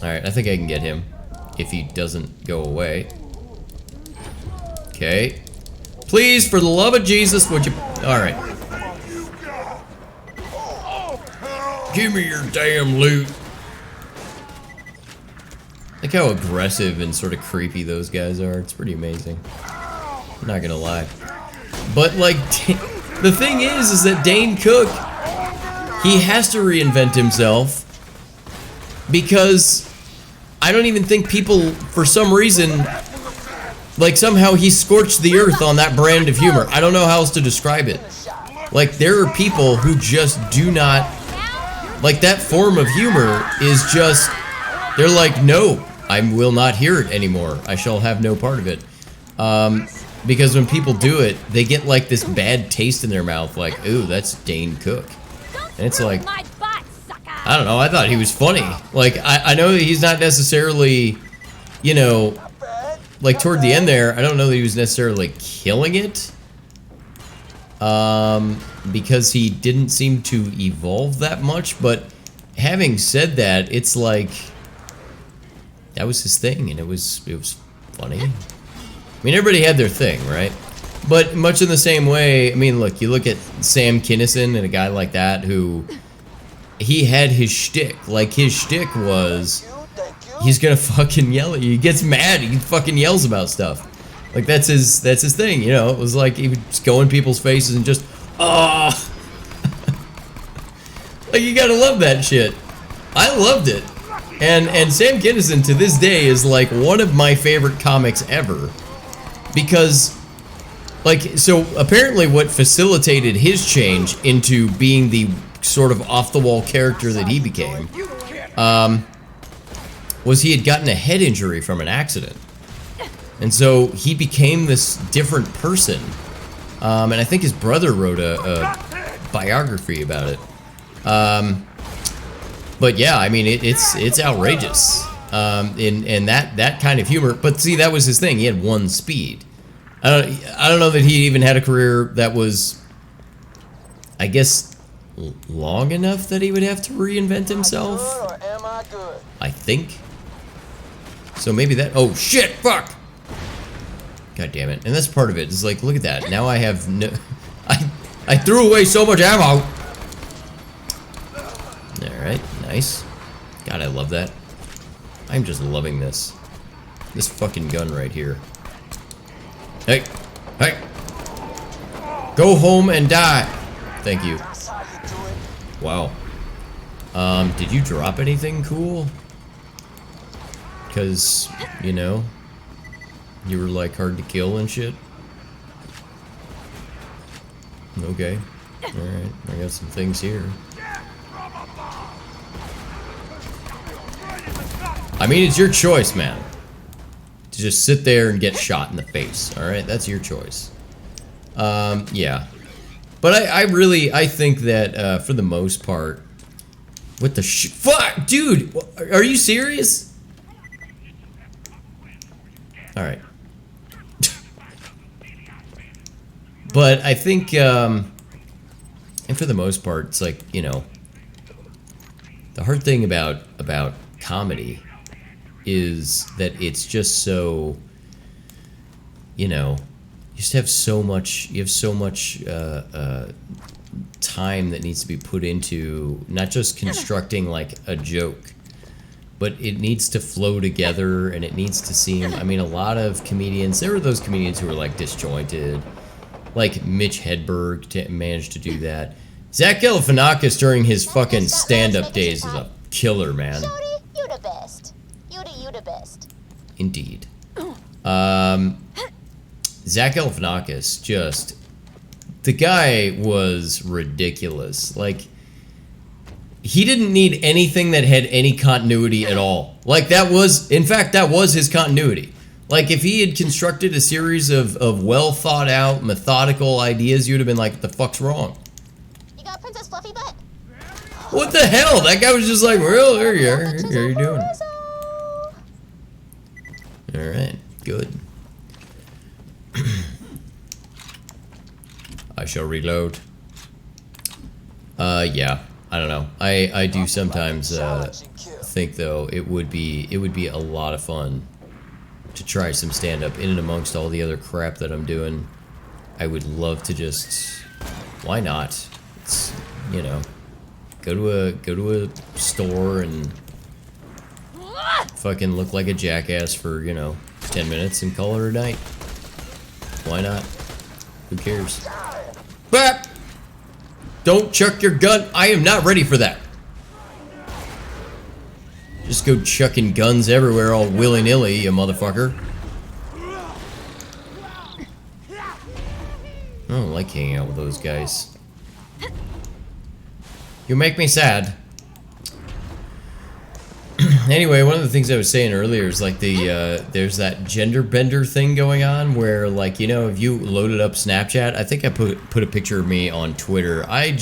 Alright, I think I can get him if he doesn't go away. Okay. Please, for the love of Jesus, would you... Alright. Give me your damn loot. Look how aggressive and sort of creepy those guys are. It's pretty amazing. I'm not gonna lie. But, like, the thing is that Dane Cook, he has to reinvent himself because I don't even think people, for some reason, like somehow he scorched the earth on that brand of humor. I don't know how else to describe it. Like there are people who just do not, like that form of humor is just, they're like, no, I will not hear it anymore. I shall have no part of it. Because when people do it, they get like this bad taste in their mouth, like, ooh, that's Dane Cook. And it's like, I don't know, I thought he was funny. Like, I know that he's not necessarily, you know, like toward the end there, I don't know that he was necessarily killing it. Because he didn't seem to evolve that much, but having said that, it's like, that was his thing, and it was funny. I mean, everybody had their thing, right? But much in the same way, I mean, look, you look at Sam Kinison and a guy like that who, he had his shtick. Like, his shtick was, he's gonna fucking yell at you. He gets mad, he fucking yells about stuff. Like, that's his thing, you know? It was like, he would just go in people's faces and just, like, you gotta love that shit. I loved it. And Sam Kinison to this day is like one of my favorite comics ever. Because, like, so apparently what facilitated his change into being the sort of off-the-wall character that he became, was he had gotten a head injury from an accident. And so he became this different person. And I think his brother wrote a biography about it. But yeah, I mean, it's outrageous. In that kind of humor. But see, that was his thing. He had one speed. I don't know that he even had a career that was, I guess, long enough that he would have to reinvent himself. I think. So maybe that. Oh shit! Fuck! God damn it! And that's part of it. It's like, look at that. Now I have no. I threw away so much ammo. All right, nice. God, I love that. I'm just loving this. This fucking gun right here. Hey, hey. Go home and die. Thank you. Wow. Did you drop anything cool? Because, you know, you were like hard to kill and shit. Okay. Alright, I got some things here. I mean, it's your choice, man. To just sit there and get shot in the face, alright? That's your choice. Yeah. But I think that, for the most part, what the fuck? Dude! Are you serious? Alright. But I think, and for the most part, it's like, you know, the hard thing about comedy is that it's just so, you know, you just have so much, time that needs to be put into not just constructing like a joke, but it needs to flow together and it needs to seem, I mean, a lot of comedians, there were those comedians who were like disjointed, like Mitch Hedberg managed to do that. Zach Galifianakis during his fucking stand-up days is a killer, man. Shorty, you the best. You the best. Indeed. Zach Galifianakis just, the guy was ridiculous. Like, he didn't need anything that had any continuity at all. Like, that was, in fact, that was his continuity. Like, if he had constructed a series of well thought out, methodical ideas, you'd have been like, what the fuck's wrong? You got Princess Fluffy Butt? What the hell? That guy was just like, well, there you are. How you doing? Alright, good. I shall reload. Yeah, I don't know. I do sometimes think though it would be a lot of fun to try some stand-up in and amongst all the other crap that I'm doing. I would love to just, why not? It's, you know, go to a store and fucking look like a jackass for, you know, 10 minutes and call it a night. Why not? Who cares? But Don't chuck your gun. I am not ready for that. Just go chucking guns everywhere all willy-nilly, you motherfucker. I don't like hanging out with those guys. You make me sad. Anyway, one of the things I was saying earlier is like there's that gender bender thing going on where, like, you know, if you loaded up Snapchat, I think I put a picture of me on Twitter. I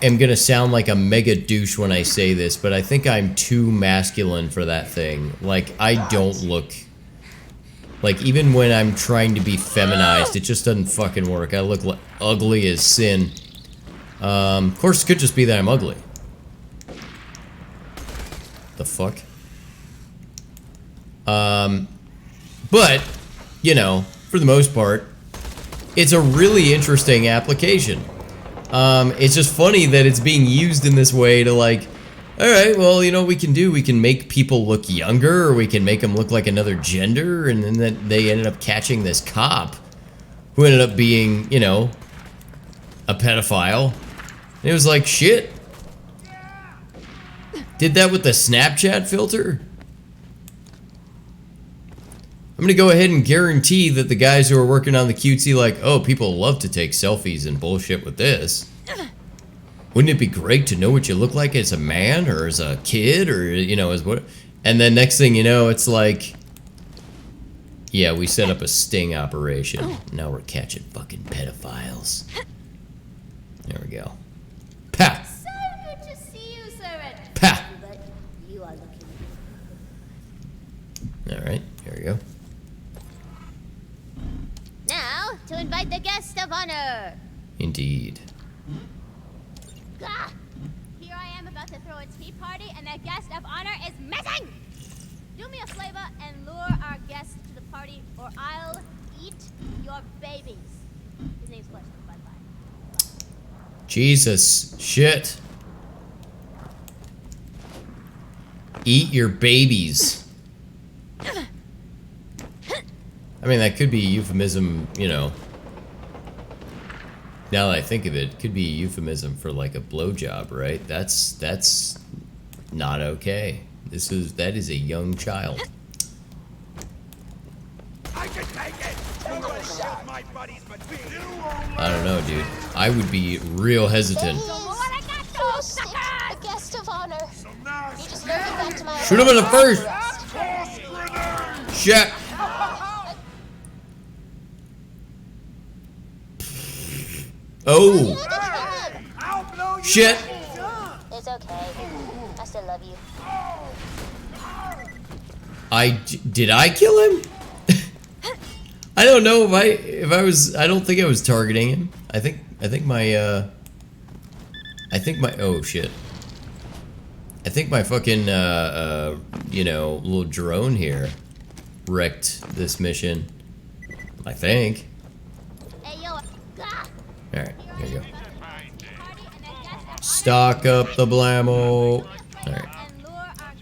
am gonna sound like a mega douche when I say this, but I think I'm too masculine for that thing. Like, I don't look like, even when I'm trying to be feminized, it just doesn't fucking work. I look ugly as sin. Of course, it could just be that I'm ugly. The fuck? But, you know, for the most part, it's a really interesting application. It's just funny that it's being used in this way to, like, alright, well, you know what we can do? We can make people look younger, or we can make them look like another gender, and then they ended up catching this cop who ended up being, you know, a pedophile. And it was like, shit. Did that with the Snapchat filter? I'm gonna go ahead and guarantee that the guys who are working on the cutesy, like, oh, people love to take selfies and bullshit with this. Wouldn't it be great to know what you look like as a man or as a kid or, you know, as what? And then next thing you know, it's like, yeah, we set up a sting operation. Now we're catching fucking pedophiles. There we go. Pa! So good to see you, sir. Pa! But you are looking. Alright, here we go. Now, to invite the guest of honor. Indeed. Gah! Here I am about to throw a tea party, and the guest of honor is missing! Do me a favor and lure our guest to the party, or I'll eat your babies. His name's Question. Bye-bye. Jesus. Shit. Eat your babies. I mean, that could be a euphemism, you know. Now that I think of it, it could be a euphemism for like a blowjob, right? That's not okay. That is a young child. I can take it. My buddies, but I don't know, dude. I would be real hesitant. First, the guest of honor. You just lured me back to my Shoot him in the first. Shit. Oh. Shit. It's okay. I still love you. Did I kill him? I don't know if I was. I don't think I was targeting him. I think my oh shit. I think my fucking you know, little drone here wrecked this mission. I think. Hey, yo. Gah! Alright, here you go. Stock up the blammo. Alright.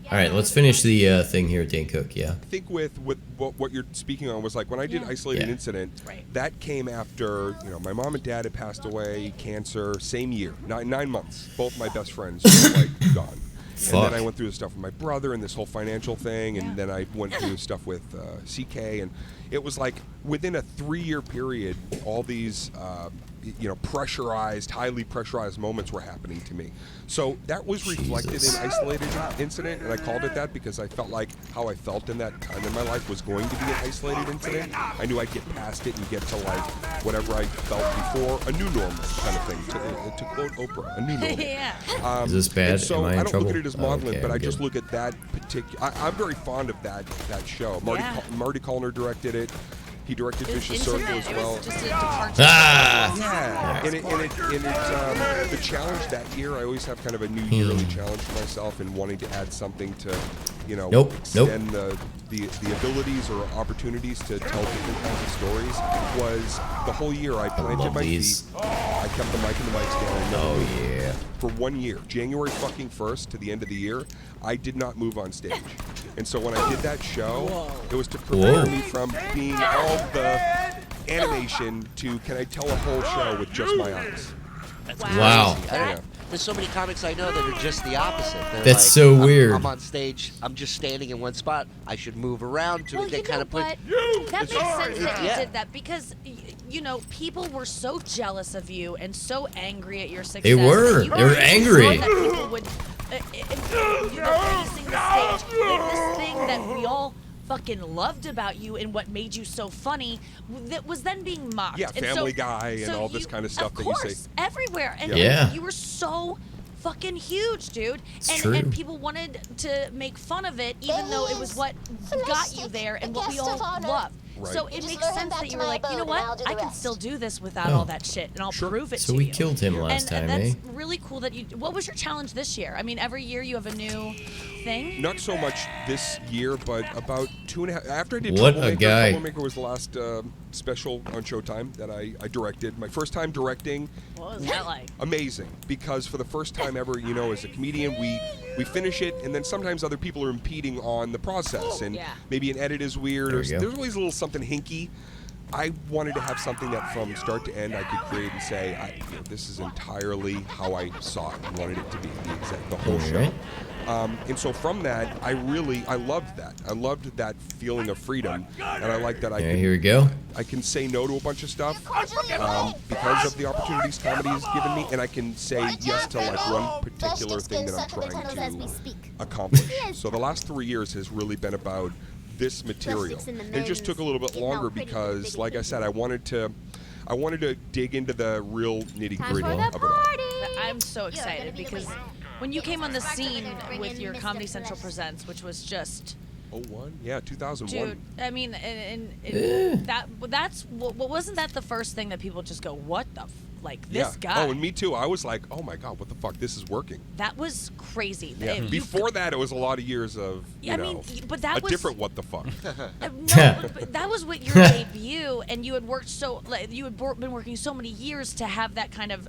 Alright, let's finish the thing here at Dane Cook, yeah. I think with what you're speaking on was like when I did Isolated Yeah. Incident, that came after, you know, my mom and dad had passed away, cancer, same year, 9 months. Both my best friends were like gone. Fuck. And then I went through the stuff with my brother and this whole financial thing, and then I went through stuff with CK, and it was like within a 3-year period, all these you know, pressurized, highly pressurized moments were happening to me. So that was reflected Jesus. in Isolated Incident, and I called it that because I felt like how I felt in that time in my life was going to be an isolated incident. I knew I'd get past it and get to like whatever I felt before, a new normal kind of thing. To quote Oprah, a new normal. Yeah. Is this bad? And so Am I in don't trouble? look at it as maudlin, Okay, but I'm I just good. look at that particular. I'm very fond of that show. Marty Callner directed it. He directed Vicious Circle as well. Just a departure. Ah! Yeah, and the challenge that year, I always have kind of a new yearly challenge for myself and wanting to add something to, you know, extend the abilities or opportunities to tell different kinds of stories. Was the whole year I planted my feet, I kept the mic and the mics down. Oh yeah. For 1 year, January fucking 1st to the end of the year, I did not move on stage. And so when I did that show, it was to prepare me from being all the animation to can I tell a whole show with just my eyes. Wow. I don't know. There's so many comics I know that are just the opposite. They're That's like, so weird. I'm on stage. I'm just standing in one spot. I should move around to. Well, They you kind know of put. what? That makes sense that you Yeah. did that because, you know, people were so jealous of you and so angry at your success. They were. that you They were made sure angry. that people would, you know, facing the stage, like this thing that we all fucking loved about you and what made you so funny that was then being mocked. Yeah, And Family Guy and all this kind of stuff that you say. Of course, everywhere. And Yeah. you were so fucking huge, dude. It's And true. people wanted to make fun of it, even though it was what got you there and what we all loved. Right. So it Just makes lure him sense back that to you were my like, you know abode and I'll what? do the I can rest." still do this without Oh. all that shit, and I'll prove it So to we you. killed him last and time, that's eh? really cool that you. What was your challenge this year? I mean, every year you have a new thing. Not so much this year, but about 2.5 after I did What a Troublemaker. guy. Troublemaker was the last special on Showtime that I directed. My first time directing. What was that like? Amazing, because for the first time ever, you know, as a comedian, we finish it, and then sometimes other people are impeding on the process, and Yeah. maybe an edit is weird, There or you go. there's always a little something hinky. I wanted to have something that from start to end I could create and say, you know, this is entirely how I saw it and wanted it to be, the whole show. Alright. And so from that, I loved that. I loved that feeling of freedom, and I like that I Yeah, can, here we go. I can say no to a bunch of stuff because of the opportunities comedy has given me, and I can say yes to like one particular thing that I'm trying to accomplish. So the last 3 years has really been about this material. It just took a little bit longer because, like I said, I wanted to dig into the real nitty gritty of it all. I'm so excited because when you came on the scene with your Comedy Central Presents, which was just 01? Yeah, 2001. dude, I mean, that's wasn't that the first thing that people just go, what the like this yeah. guy? Oh, and me too. I was like, oh my god, what the fuck? This is working. That was crazy. Yeah. If you Before that, it was a lot of years of I mean, but that a was different what the fuck. No, but that was what your debut, and you had worked been working so many years to have that kind of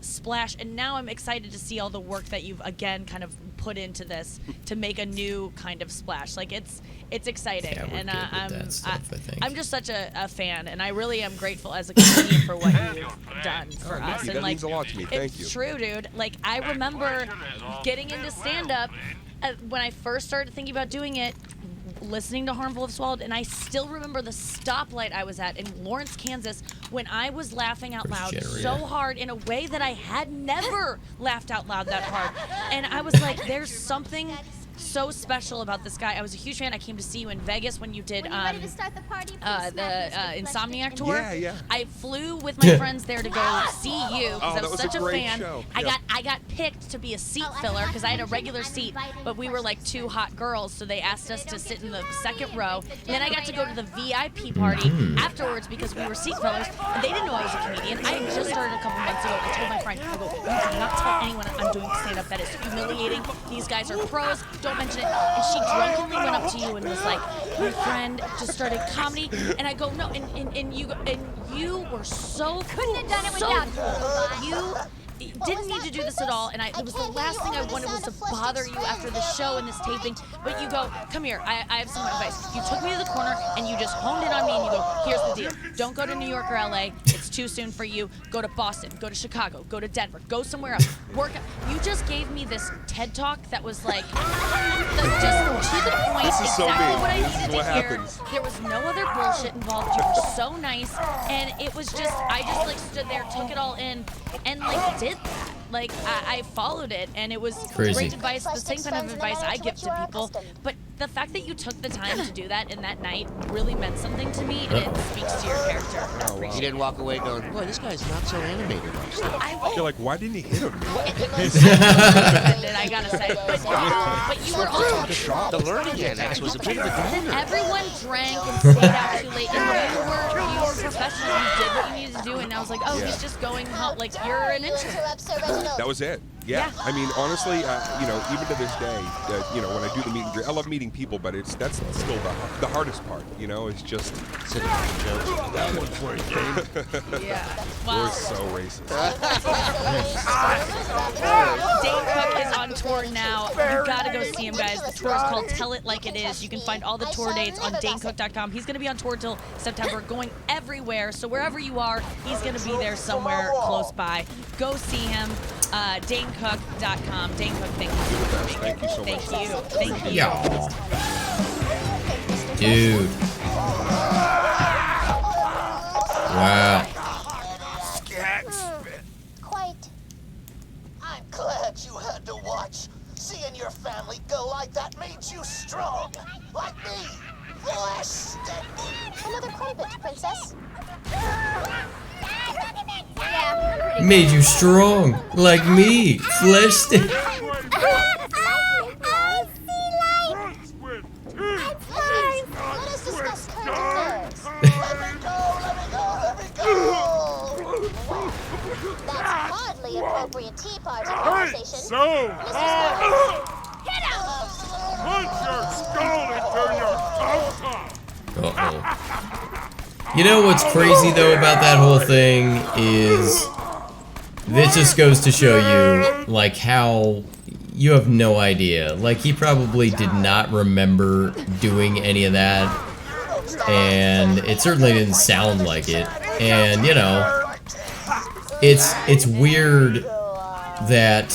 splash, and now I'm excited to see all the work that you've again kind of put into this to make a new kind of splash. Like it's exciting, Yeah, we're and good with that stuff, I think. I'm just such a fan, and I really am grateful as a comedian for what you've done for thank us. you. And That like, means a lot to me. Thank it's you. true, dude. Like I remember getting into stand-up when I first started thinking about doing it, listening to Harmful If Swallowed, and I still remember the stoplight I was at in Lawrence, Kansas, when I was laughing out loud so hard in a way that I had never laughed out loud that hard. And I was like, there's something so special about this guy. I was a huge fan. I came to see you in Vegas when you did the Insomniac tour. Yeah, yeah. I flew with my friends there to go see you because Oh, I that was was such a a great fan. show. I Yeah. got picked to be a seat filler because I had a regular seat, but we were like two hot girls, so they asked us to sit in the second row. And then I got to go to the VIP party afterwards because we were seat fillers, and they didn't know I was a comedian. I had just started a couple months ago. I told my friend, I go, you do not tell anyone I'm doing stand-up. That is humiliating. These guys are pros. Don't mention it. And she drunkenly went up to you and was like, my friend just started comedy, and I go, no, and you were so cool. Couldn't have done it without you. Didn't need to do this at all, and it was the last thing I wanted was to bother you after the show and this taping. But you go, come here, I have some advice. You took me to the corner and you just honed in on me and you go, here's the deal. Don't go to New York or LA. It's too soon for you. Go to Boston. Go to Chicago. Go to Denver. Go somewhere else. You just gave me this TED talk that was like, just to the point, This is so exactly me. what I This is needed what to hear. happens. There was no other bullshit involved. You were so nice, and it was just, I just like stood there, took it all in, and like did that. Like I followed it, and it was Crazy. great advice, the same kind of advice I give to people. But the fact that you took the time to do that in that night really meant something to me, and it speaks to your character. You didn't walk away going, boy, this guy's not so animated. You're like, why didn't he hit him? I gotta say, but you were also The learning annex was a bit of a downer. everyone drank and stayed out too late, and you were professional. You did what you needed to do, and I was like, oh, he's just going home. Like you're an intern. That was it. Yeah, I mean, honestly, you know, even to this day, you know, when I do the meet and greet, I love meeting people, but that's still the hardest part. You know, it's just That one for you, Dave. Yeah. we're Well, so racist. Dane Cook is on tour now. You gotta go see him, guys. The tour is called Tell It Like It Is. You can find all the tour dates on DaneCook.com. He's gonna be on tour till September, going everywhere. So wherever you are, he's gonna be there somewhere close by. Go see him. DaneCook.com. Dane Cook, thank you. Thank you so much. Thank you. Thank you. Yeah. Dude. Wow. Quite. I'm glad you had to watch. Seeing your family go like that made you strong. Like me. Flesh stick. Another credit, Princess. Yeah, I'm pretty Made you strong, like me. Flesh stick. Let us discuss current affairs. Let me go. That's hardly appropriate tea party conversation. So, punch your skull into your tongue. Uh-oh. You know what's crazy though about that whole thing is this just goes to show you like how you have no idea. Like he probably did not remember doing any of that, and it certainly didn't sound like it. And you know, it's weird that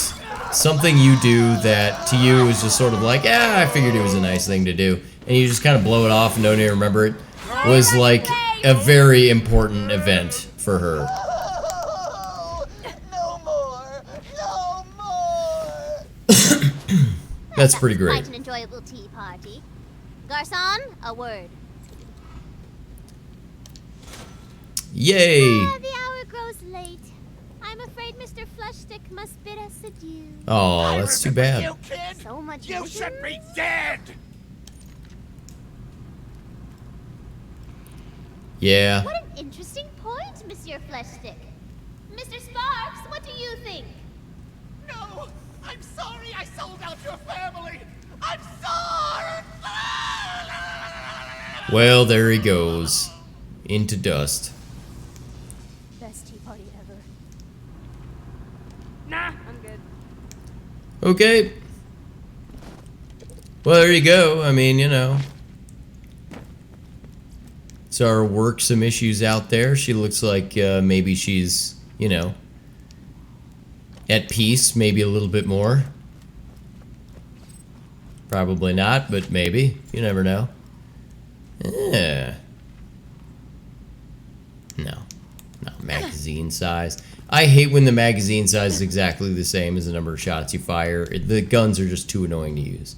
something you do that to you is just sort of like, I figured it was a nice thing to do, and you just kind of blow it off and don't even remember it, was like a very important event for her. No more. No more. That's pretty Quite great. an enjoyable tea party. Garçon, a word. Yay! The hour grows late. I'm afraid Mr. Fleshstick must bid us adieu. Oh, that's too bad. You kid, So much you vision. should be dead. Yeah. What an interesting point, Monsieur Fleshstick. Mr. Sparks, what do you think? No, I'm sorry I sold out your family. I'm sorry. Well, there he goes. Into dust. Best tea party ever. Nah, I'm good. Okay. Well, there you go. I mean, you know. So work some issues out there. She looks like maybe she's, you know, at peace, maybe a little bit more. Probably not, but maybe. You never know. Yeah. No, magazine size. I hate when the magazine size is exactly the same as the number of shots you fire. The guns are just too annoying to use.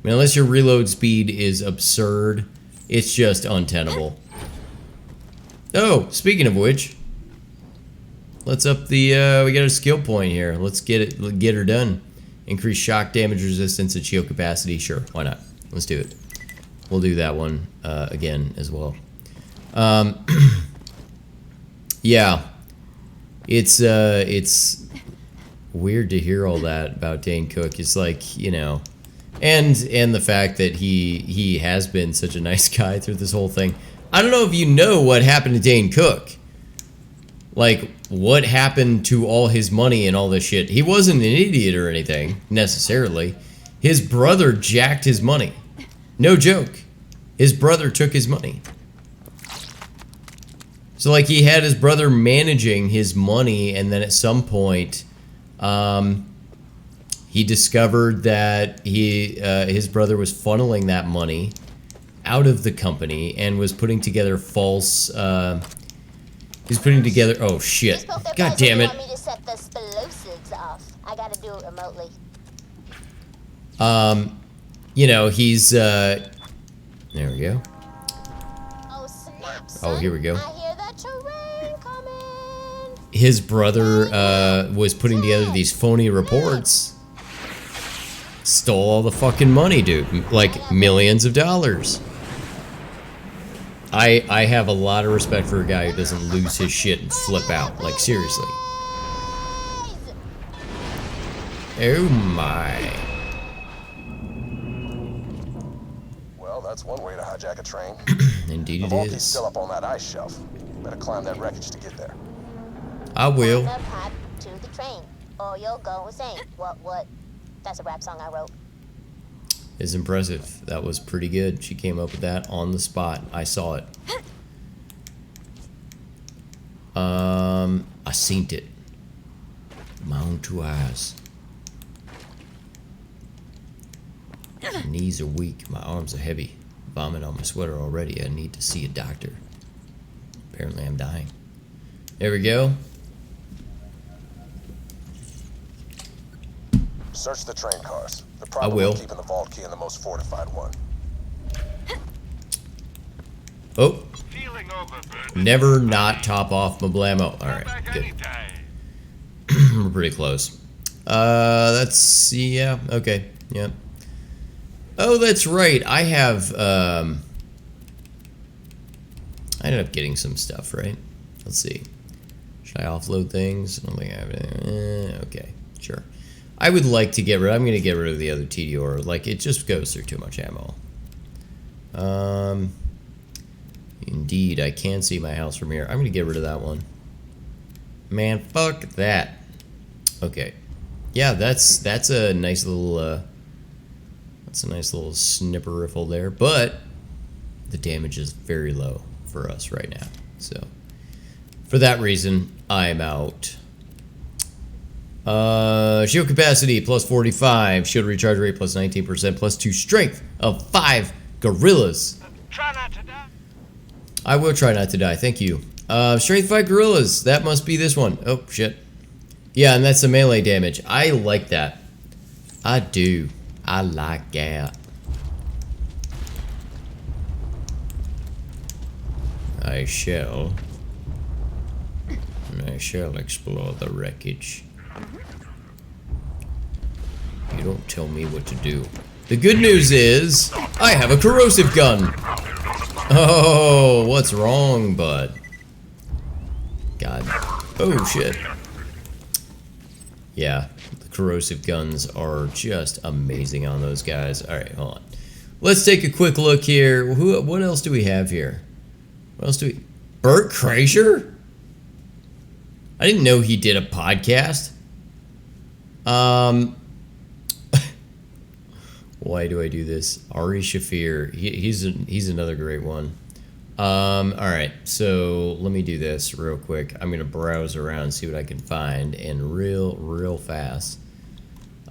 I mean, unless your reload speed is absurd, it's just untenable. Oh, speaking of which, let's up the, we got a skill point here. Let's get her done. Increase shock damage resistance and shield capacity. Sure, why not? Let's do it. We'll do that one again as well. Yeah, it's weird to hear all that about Dane Cook. It's like, you know, and the fact that he has been such a nice guy through this whole thing. I don't know if you know what happened to Dane Cook. Like, what happened to all his money and all this shit? He wasn't an idiot or anything, necessarily. His brother jacked his money. No joke. His brother took his money. So, like, he had his brother managing his money, and then at some point, he discovered that his brother was funneling that money out of the company and was putting together false, he's putting together, oh shit, god damn it. Want me to set the explosives off? I gotta do it remotely. You know, he's, there we go. Oh, snap, Oh, here we go. I hear that terrain coming. His brother, was putting together these phony reports. Stole all the fucking money, dude. Like, millions of dollars. I have a lot of respect for a guy who doesn't lose his shit and flip out. Like, seriously. Oh my. Well, that's one way to hijack a train. Indeed The it Vulcan's is. still up on that ice shelf. Better climb that wreckage to get there. I will. Climb the pipe to the train, or you'll go insane. What? That's a rap song I wrote. Is impressive. That was pretty good. She came up with that on the spot. I saw it. I seen it. My own 2 eyes. My knees are weak. My arms are heavy. Vomit on my sweater already. I need to see a doctor. Apparently I'm dying. There we go. Search the train cars. They're I probably will. keeping the vault key in the most fortified one. Oh, Feeling overburdened? never not top off my blammo. Come Alright, back good. anytime. We're pretty close. That's, yeah, okay, yeah. Oh, that's right, I have, I ended up getting some stuff, right? Let's see. Should I offload things? I don't think I have anything. Okay, sure. I would like to get rid, I'm gonna get rid of the other TDR, like, it just goes through too much ammo. Indeed, I can see my house from here. I'm gonna get rid of that one. Man, fuck that. Okay. Yeah, that's a nice little snipper rifle there, but the damage is very low for us right now. So for that reason, I'm out. Shield capacity plus 45, shield recharge rate plus 19%, plus 2 strength of 5 gorillas. Try not to die. I will try not to die, thank you. Strength 5 gorillas, that must be this one. Oh, shit. Yeah, and that's the melee damage. I like that. I do. I like that. I shall explore the wreckage. You don't tell me what to do. The good news is, I have a corrosive gun. Oh, what's wrong, bud? God. Oh, shit. Yeah, the corrosive guns are just amazing on those guys. Alright, hold on. Let's take a quick look here. What else do we have here? What else do we... Bert Kreischer? I didn't know he did a podcast. Why do I do this? Ari Shafir. He's another great one. Alright, so let me do this real quick. I'm gonna browse around and see what I can find, and real fast.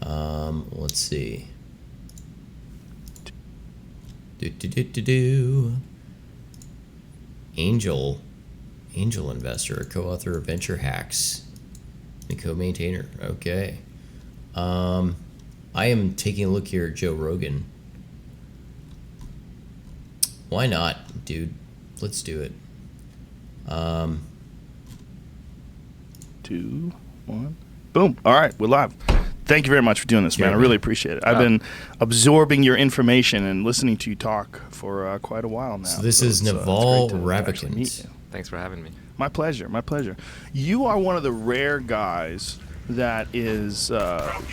Let's see. Angel investor, co-author of Venture Hacks, and co-maintainer. Okay. I am taking a look here at Joe Rogan. Why not, dude? Let's do it. 2, 1, boom. All right, we're live. Thank you very much for doing this, man. I really appreciate it. I've been absorbing your information and listening to you talk for quite a while now. So this is Naval Ravikant. Thanks for having me. My pleasure. My pleasure. You are one of the rare guys that is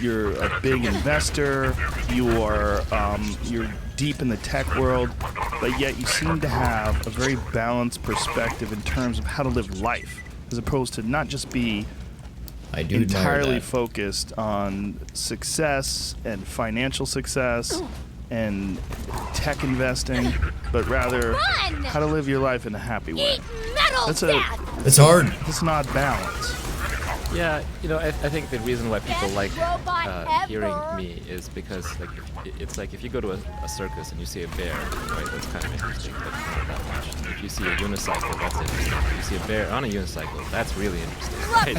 you're a big investor. You're deep in the tech world, but yet you seem to have a very balanced perspective in terms of how to live life, as opposed to not just be entirely focused on success and financial success and tech investing, but rather how to live your life in a happy way. That's hard. That's an odd balance. Yeah, you know, I think the reason why people like hearing me is because, like, it's like if you go to a circus and you see a bear, right? That's kind of interesting, but not that much. If you see a unicycle, that's interesting. If you see a bear on a unicycle, that's really interesting, right?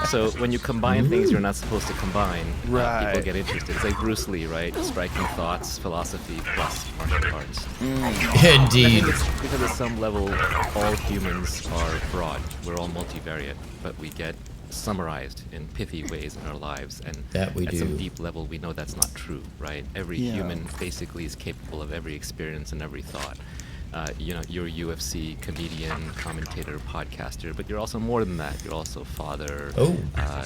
So when you combine things you're not supposed to combine, people get interested. It's like Bruce Lee, right? Striking thoughts, philosophy plus martial arts. Indeed. I think it's because at some level, all humans are broad. We're all multivariate, but we get summarized in pithy ways in our lives, and that we at do. some deep level we know that's not true, right? Every human basically is capable of every experience and every thought. You know, you're a UFC comedian, commentator, podcaster, but you're also more than that. You're also father, Oh,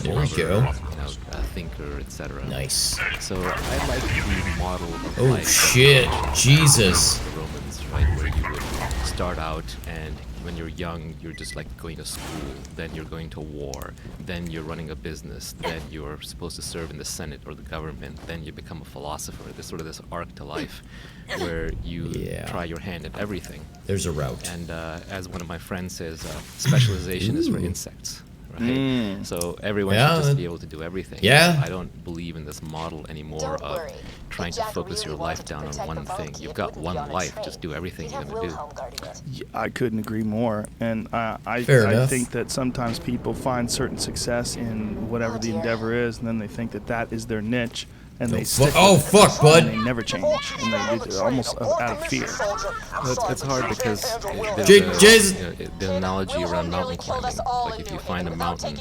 there we lover, go. you know, thinker, etc. Nice. So I like the model of Oh life shit, that Jesus. the Romans, right, where you would start out and when you're young, you're just like going to school, then you're going to war, then you're running a business, then you're supposed to serve in the Senate or the government, then you become a philosopher. There's sort of this arc to life where you try your hand at everything. There's a route. And as one of my friends says, specialization is for insects. Right? So everyone should just be able to do everything. Yeah. I don't believe in this model anymore of trying to focus your life down on one thing. You've got one life, just do everything you're going to do. Yeah, I couldn't agree more. And I think that sometimes people find certain success in whatever the endeavor is, and then they think that that is their niche. And they stick with it, bud. And they never change. And they do it almost out of fear. It's hard because the analogy around mountain climbing. Like if you find a mountain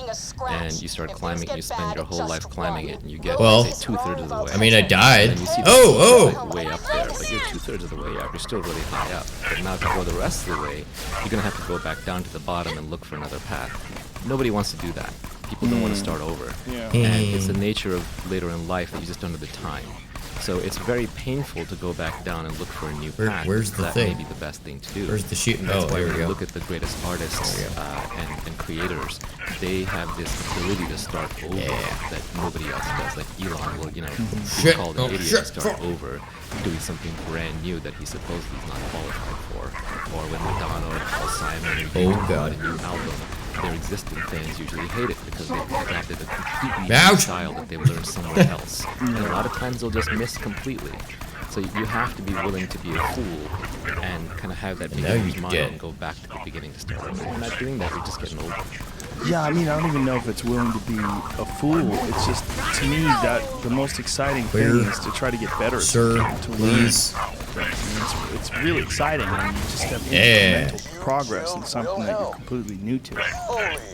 and you start climbing, you spend your whole life climbing it, and you get say 2/3 of the way. I mean, I died. And you see the way up there, but you're 2/3 of the way up. You're still really high up. But now if you go the rest of the way, you're gonna have to go back down to the bottom and look for another path. Nobody wants to do that. People don't want to start over. And it's the nature of later in life that you just don't have the time. So it's very painful to go back down and look for a new path. Where's the that thing? may be the best thing to do. Where's the shooting? That's why There we when you go. look at the greatest artists and creators, they have this ability to start over that nobody else does. Like Elon will, be called an idiot to start over, doing something brand new that he supposedly is not qualified for. Or when Madonna or Paul Simon record a new album, their existing fans usually hate it because they've adopted a completely new style that they've learned somewhere else. And a lot of times they'll just miss completely. So you have to be willing to be a fool and kind of have that beginner's mind and go back to the beginning to start over. You're not doing that, you're just getting older. Yeah, I mean, I don't even know if it's willing to be a fool. It's just, to me, that the most exciting thing is to try to get better at something, to learn. It's really exciting when you just have incremental progress in something that you're completely new to.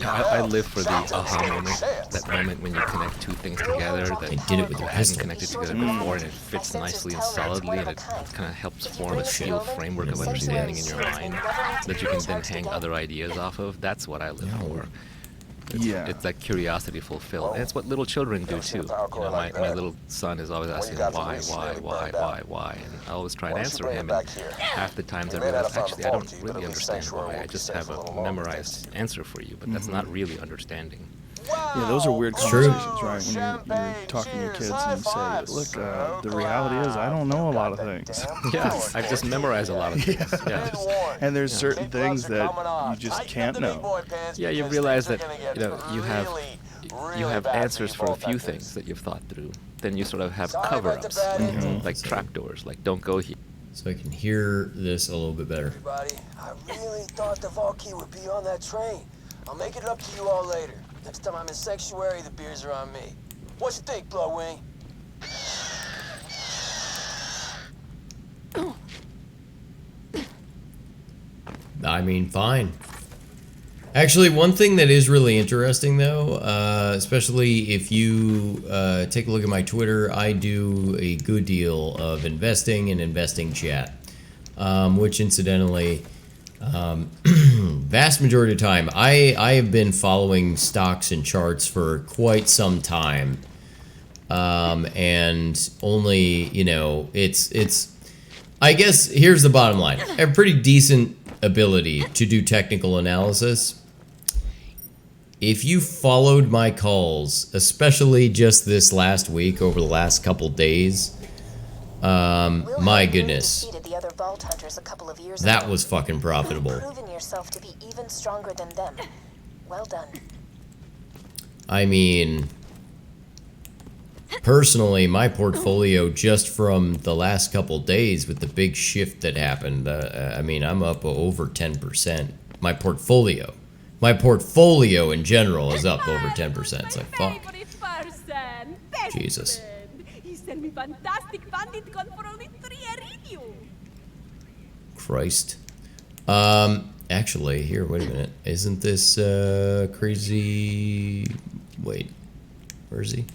I live for the aha moment, that moment when you connect two things together that you hadn't connected together before, and it fits nicely and solidly, and it kind of helps form a sealed framework of understanding in your mind that you can then hang other ideas off of. That's what I live for. It's that curiosity fulfilled. And it's what little children do too. My little son is always asking why, and I always try and answer him. And half the times I realize, actually, I don't really understand why. I just have a memorized answer for you, but that's not really understanding. Yeah, those are weird conversations, right? When you're talking to your kids and you say, look, the reality is I don't know a lot of things. Yeah, I've just memorized a lot of things. Yeah. And there's certain things that you just can't know. Yeah, you realize that you have answers for a few things that you've thought through. Then you sort of have cover-ups, like trapdoors, like don't go here. So I can hear this a little bit better. Everybody, I really thought the Valkyrie would be on that train. I'll make it up to you all later. Next time I'm in Sanctuary, the beers are on me. What you think, Bloodwing? I mean, fine. Actually, one thing that is really interesting, though, especially if you take a look at my Twitter, I do a good deal of investing and investing chat, which incidentally, vast majority of the time, I have been following stocks and charts for quite some time, and only, it's, I guess, here's the bottom line. I have a pretty decent ability to do technical analysis. If you followed my calls, especially just this last week, over the last couple days, my goodness, The other Vault Hunters a couple of years that ago. was fucking profitable. Proven yourself to be even stronger than them. Well done. I mean, personally, my portfolio just from the last couple days with the big shift that happened, I mean, I'm up over 10%. My portfolio in general is up over 10%. It's like, fuck. Jesus. He sent me fantastic bandit gun for only 3 iridium. Christ. Actually, here, wait a minute. Isn't this crazy? Wait, where is he?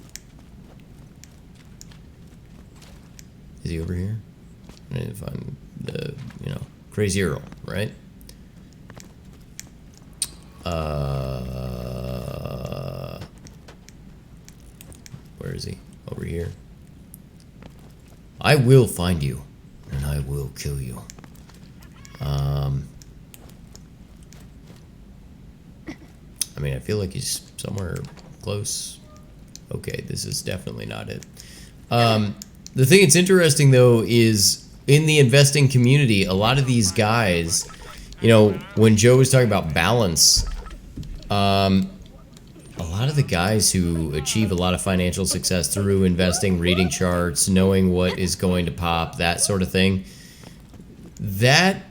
Is he over here? I need to find the, Crazy Earl, right? Where is he? Over here. I will find you, and I will kill you. I mean, I feel like he's somewhere close. Okay, this is definitely not it. The thing that's interesting, though, is in the investing community, a lot of these guys, you know, when Joe was talking about balance, a lot of the guys who achieve a lot of financial success through investing, reading charts, knowing what is going to pop, that sort of thing, that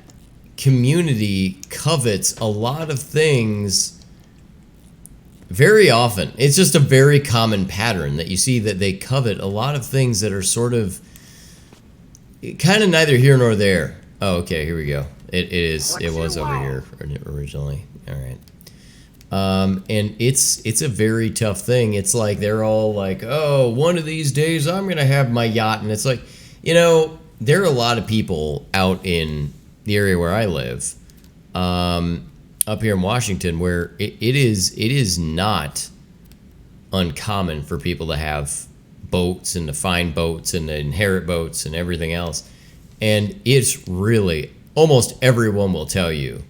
community covets a lot of things very often. It's just a very common pattern that you see, that they covet a lot of things that are sort of kind of neither here nor there. Oh, okay, here we go. It was over here originally. All right. And it's a very tough thing. It's like they're all like, oh, one of these days I'm gonna have my yacht, and it's like, you know, there are a lot of people out in the area where I live, up here in Washington, where it is not uncommon for people to have boats and to find boats and to inherit boats and everything else. And it's really, almost everyone will tell you,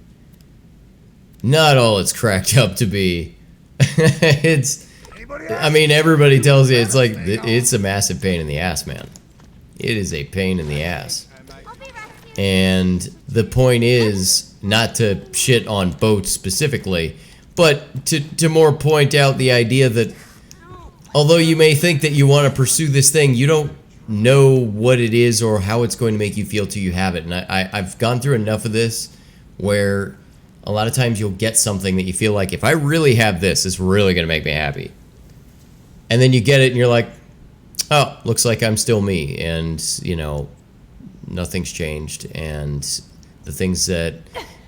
not all it's cracked up to be. I mean, everybody tells you it's like, it's a massive pain in the ass, man. It is a pain in the ass. And the point is, not to shit on boats specifically, but to more point out the idea that although you may think that you want to pursue this thing, you don't know what it is or how it's going to make you feel till you have it. And I've gone through enough of this where a lot of times you'll get something that you feel like, if I really have this, it's really going to make me happy. And then you get it and you're like, oh, looks like I'm still me. And, you know, nothing's changed. And the things that,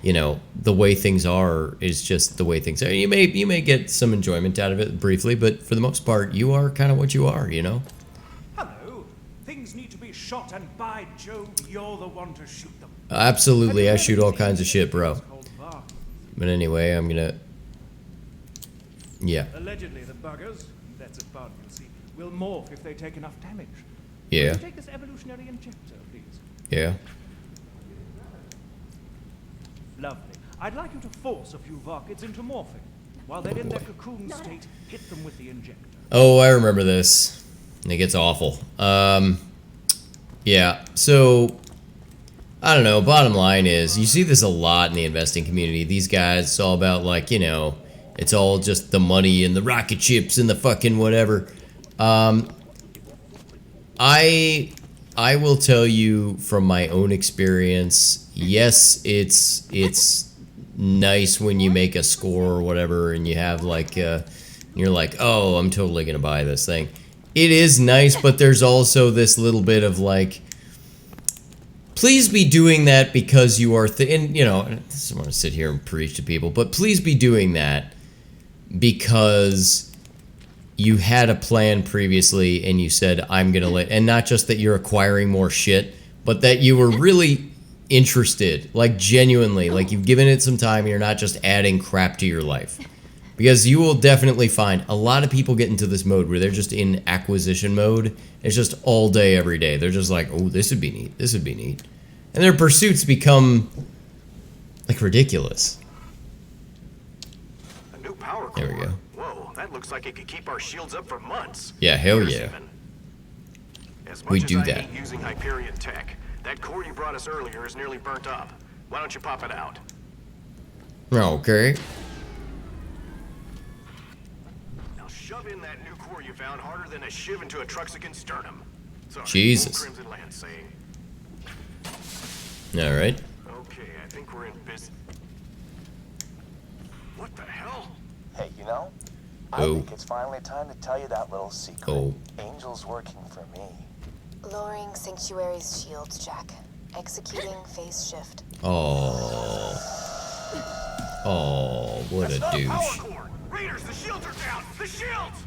you know, the way things are is just the way things are. You may get some enjoyment out of it briefly, but for the most part, you are kind of what you are, you know? Hello. Things need to be shot, and by Jove, you're the one to shoot them. Absolutely, I shoot all kinds of shit, bro. But anyway, I'm gonna... Yeah. Allegedly, the buggers, that's a pun, you'll see, will morph if they take enough damage. Yeah. Will you take this evolutionary injector, please? Yeah. Lovely. I'd like you to force a few Varkids into morphing. While they're in their cocoon state, hit them with the injector. Oh, I remember this. It gets awful. Yeah, so... I don't know, bottom line is, you see this a lot in the investing community. These guys, it's all about, like, you know, it's all just the money and the rocket ships and the fucking whatever. I will tell you from my own experience, yes, it's nice when you make a score or whatever and you have, like, you're like, oh, I'm totally gonna buy this thing. It is nice, but there's also this little bit of, like, please be doing that because you are, and you know, I just want to sit here and preach to people, but please be doing that because you had a plan previously and you said, I'm going to let, and not just that you're acquiring more shit, but that you were really interested, like genuinely, like you've given it some time and you're not just adding crap to your life. Because you will definitely find a lot of people get into this mode where they're just in acquisition mode. It's just all day, every day. They're just like, oh, this would be neat. This would be neat. And their pursuits become, like, ridiculous. A new power core. There we go. Whoa, that looks like it could keep our shields up for months. Yeah, hell Years yeah. even. As We much do as I that. hate using Hyperion tech, that core you brought us earlier is nearly burnt up. Why don't you pop it out? Okay. Shove in that new core you found harder than a shiv into a Truxican sternum. Sorry, Jesus. old Crimson Land saying. All right. Okay, I think we're in business. What the hell? Hey, you know, I think it's finally time to tell you that little secret. Oh. Angel's working for me. Lowering Sanctuary's shields, Jack. Executing phase shift. Oh. Oh, what a douche. Raiders, the shields are down! The shields!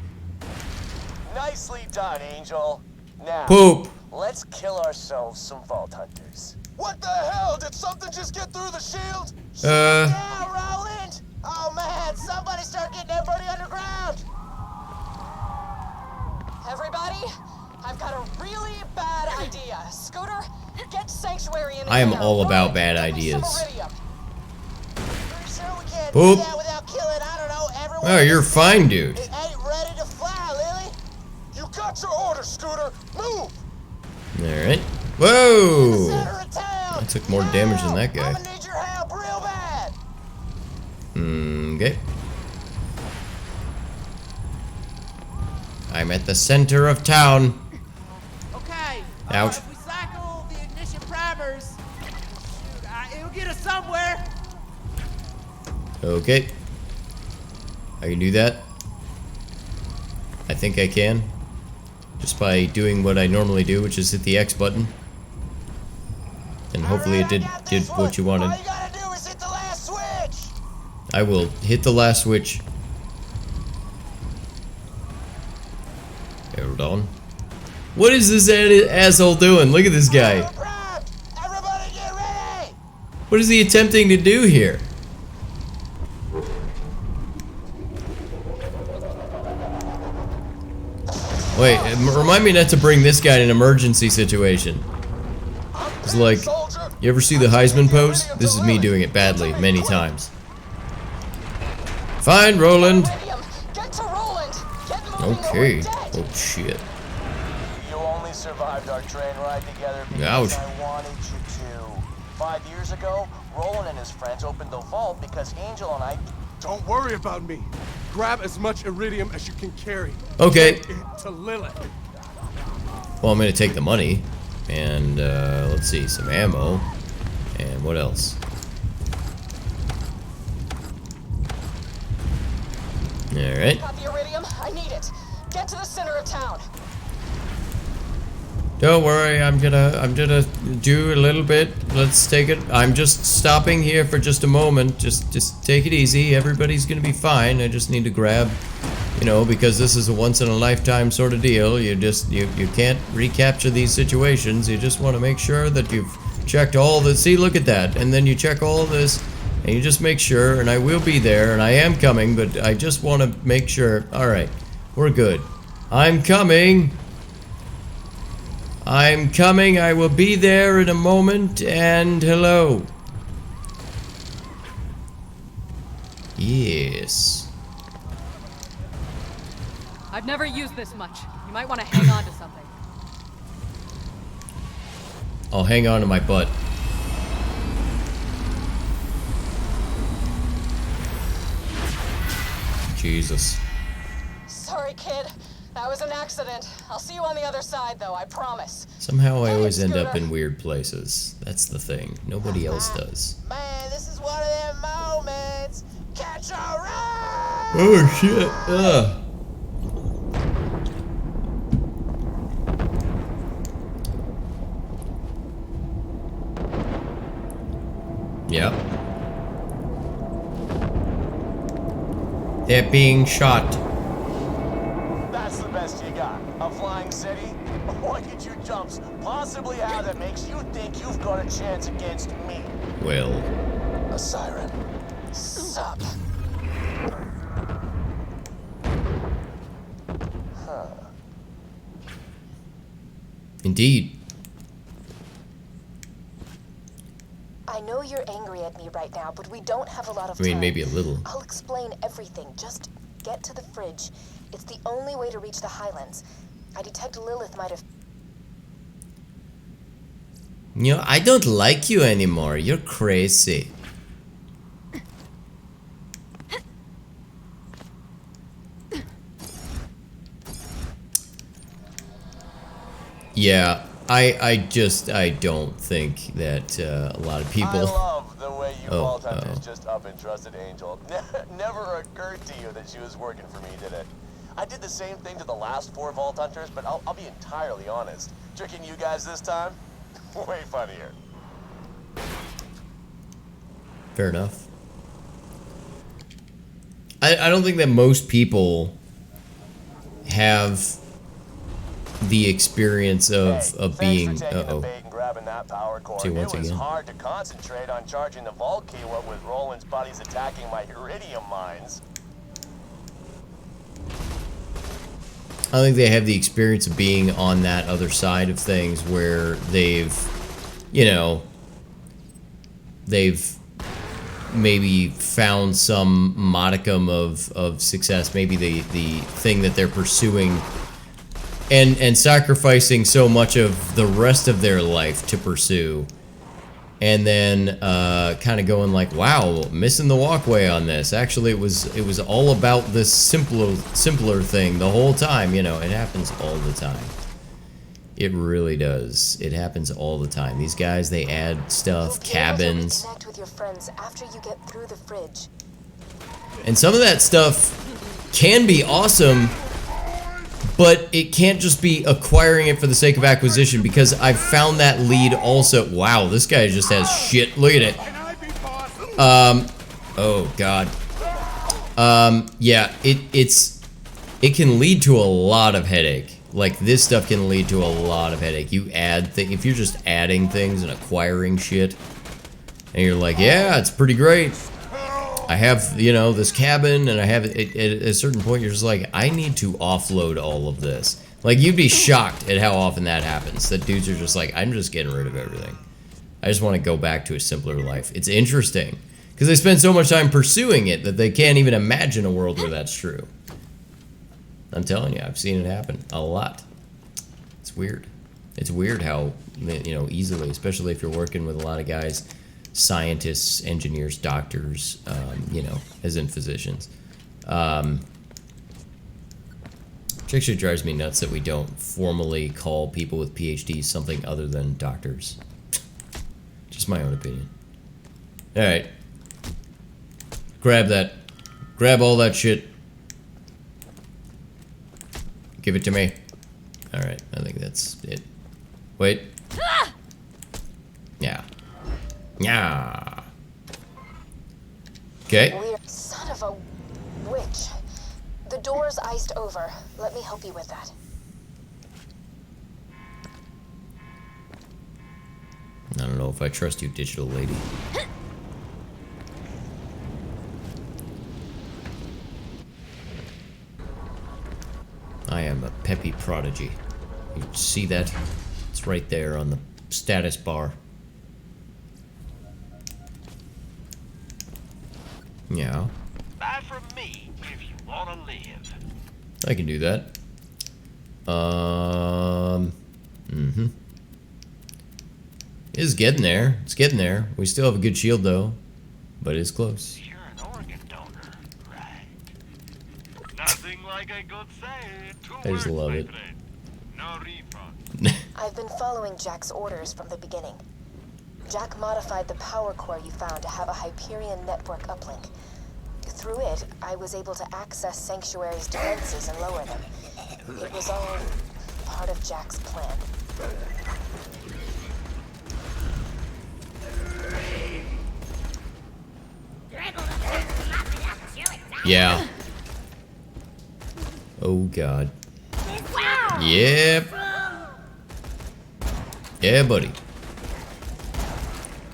Nicely done, Angel. Now, Poop. let's kill ourselves some Vault Hunters. What the hell? Did something just get through the shield? Yeah, Roland! Oh man, somebody start getting everybody underground! Everybody, I've got a really bad idea. Scooter, get Sanctuary in the I am air. all about bad ideas. Sure we can't Boop. do that without killing, I don't know, everyone. Oh, you're fine, dude. Ain't ready to fly, Lily. You got your order, Scooter. Move! Alright. Whoa! I took more damage than that guy. Need your help real bad. Okay. I'm at the center of town. Okay. Ouch. If we cycle the ignition primers, shoot, it'll get us somewhere. Okay. I can do that. I think I can. Just by doing what I normally do, which is hit the X button. And hopefully it did what you wanted. All you gotta do is hit the last switch. I will hit the last switch. Hold on. What is this asshole doing? Look at this guy. Everybody get ready. What is he attempting to do here? Wait, remind me not to bring this guy in an emergency situation. It's like, you ever see the Heisman pose? This is me doing it badly, many times. Fine, Roland. Okay. Oh, shit. You only survived our train ride together because Ouch. I wanted you to. 5 years ago, Roland and his friends opened the vault because Angel and I... Don't worry about me. Grab as much iridium as you can carry. Okay. Take it to Lilith. Well, I'm gonna take the money. And, let's see, some ammo. And what else? Alright. Got the iridium. I need it. Get to the center of town. Don't worry, I'm gonna do a little bit. Let's take it. I'm just stopping here for just a moment. Just take it easy. Everybody's gonna be fine. I just need to grab, you know, because this is a once in a lifetime sort of deal. You can't recapture these situations. You just want to make sure that you've checked all the. See, look at that. And then you check all this, and you just make sure. And I will be there, and I am coming, but I just want to make sure. All right, we're good. I'm coming. I'm coming. I will be there in a moment. And hello. Yes. I've never used this much. You might want to hang on to something. I'll hang on to my butt. Jesus. Sorry, kid. That was an accident. I'll see you on the other side, though, I promise. Somehow I always end up in weird places. That's the thing. Nobody else does. Man, this is one of them moments. Catch a ride. Oh shit. Ugh. Yep. They're being shot. That's the best you got. A flying city? What did you jumps possibly have that makes you think you've got a chance against me? Well. A siren. Sup. Huh. Indeed. I know you're angry at me right now, but we don't have a lot of I mean, time. maybe a little. I'll explain everything. Just get to the fridge. It's the only way to reach the Highlands. I detect Lilith might have... You know, I don't like you anymore. You're crazy. Yeah, I don't think that a lot of people. I love the way you Vault Hunters just up and trusted Angel. Never occurred to you that she was working for me, did it? I did the same thing to the last 4 Vault Hunters, but I'll be entirely honest. Tricking you guys this time? Way funnier. Fair enough. I don't think that most people have the experience of being Grabbing that power core. See, once It was again. hard to concentrate on charging the Vault Key what with Roland's buddies attacking my iridium mines. I think they have the experience of being on that other side of things where they've, you know, they've maybe found some modicum of success, maybe the thing that they're pursuing, and sacrificing so much of the rest of their life to pursue, and then kind of going like, wow, missing the walkway on this. Actually, it was all about this simpler thing the whole time. You know, it happens all the time. It really does. It happens all the time. These guys, they add stuff, cabins. Connect with your friends after you get through the fridge. And some of that stuff can be awesome, but it can't just be acquiring it for the sake of acquisition, because I've found that lead also. Wow, this guy just has shit. Look at it. Oh god. Yeah, it can lead to a lot of headache. Like, this stuff can lead to a lot of headache. You add things, if you're just adding things and acquiring shit, and you're like, yeah, it's pretty great. I have, you know, this cabin, and I have it. At a certain point, you're just like, I need to offload all of this. Like, you'd be shocked at how often that happens. That dudes are just like, I'm just getting rid of everything. I just want to go back to a simpler life. It's interesting, because they spend so much time pursuing it that they can't even imagine a world where that's true. I'm telling you, I've seen it happen a lot. It's weird. It's weird how, you know, easily, especially if you're working with a lot of guys, scientists, engineers, doctors, you know, as in physicians. Which actually drives me nuts that we don't formally call people with PhDs something other than doctors. Just my own opinion. Alright. Grab that. Grab all that shit. Give it to me. Alright, I think that's it. Wait. Yeah. Yeah. Okay. Weird son of a witch. The door's iced over. Let me help you with that. I don't know if I trust you, digital lady. I am a peppy prodigy. You see that? It's right there on the status bar. Yeah. Buy from me if you want to live. I can do that. It's getting there. It's getting there. We still have a good shield though, but it's close. You're an organ donor, right? Nothing like a good say. I just love it. No refund. I've been following Jack's orders from the beginning. Jack modified the power core you found to have a Hyperion network uplink. Through it, I was able to access Sanctuary's defenses and lower them. It was all part of Jack's plan. Yeah. Oh god. Yep. Yeah, buddy.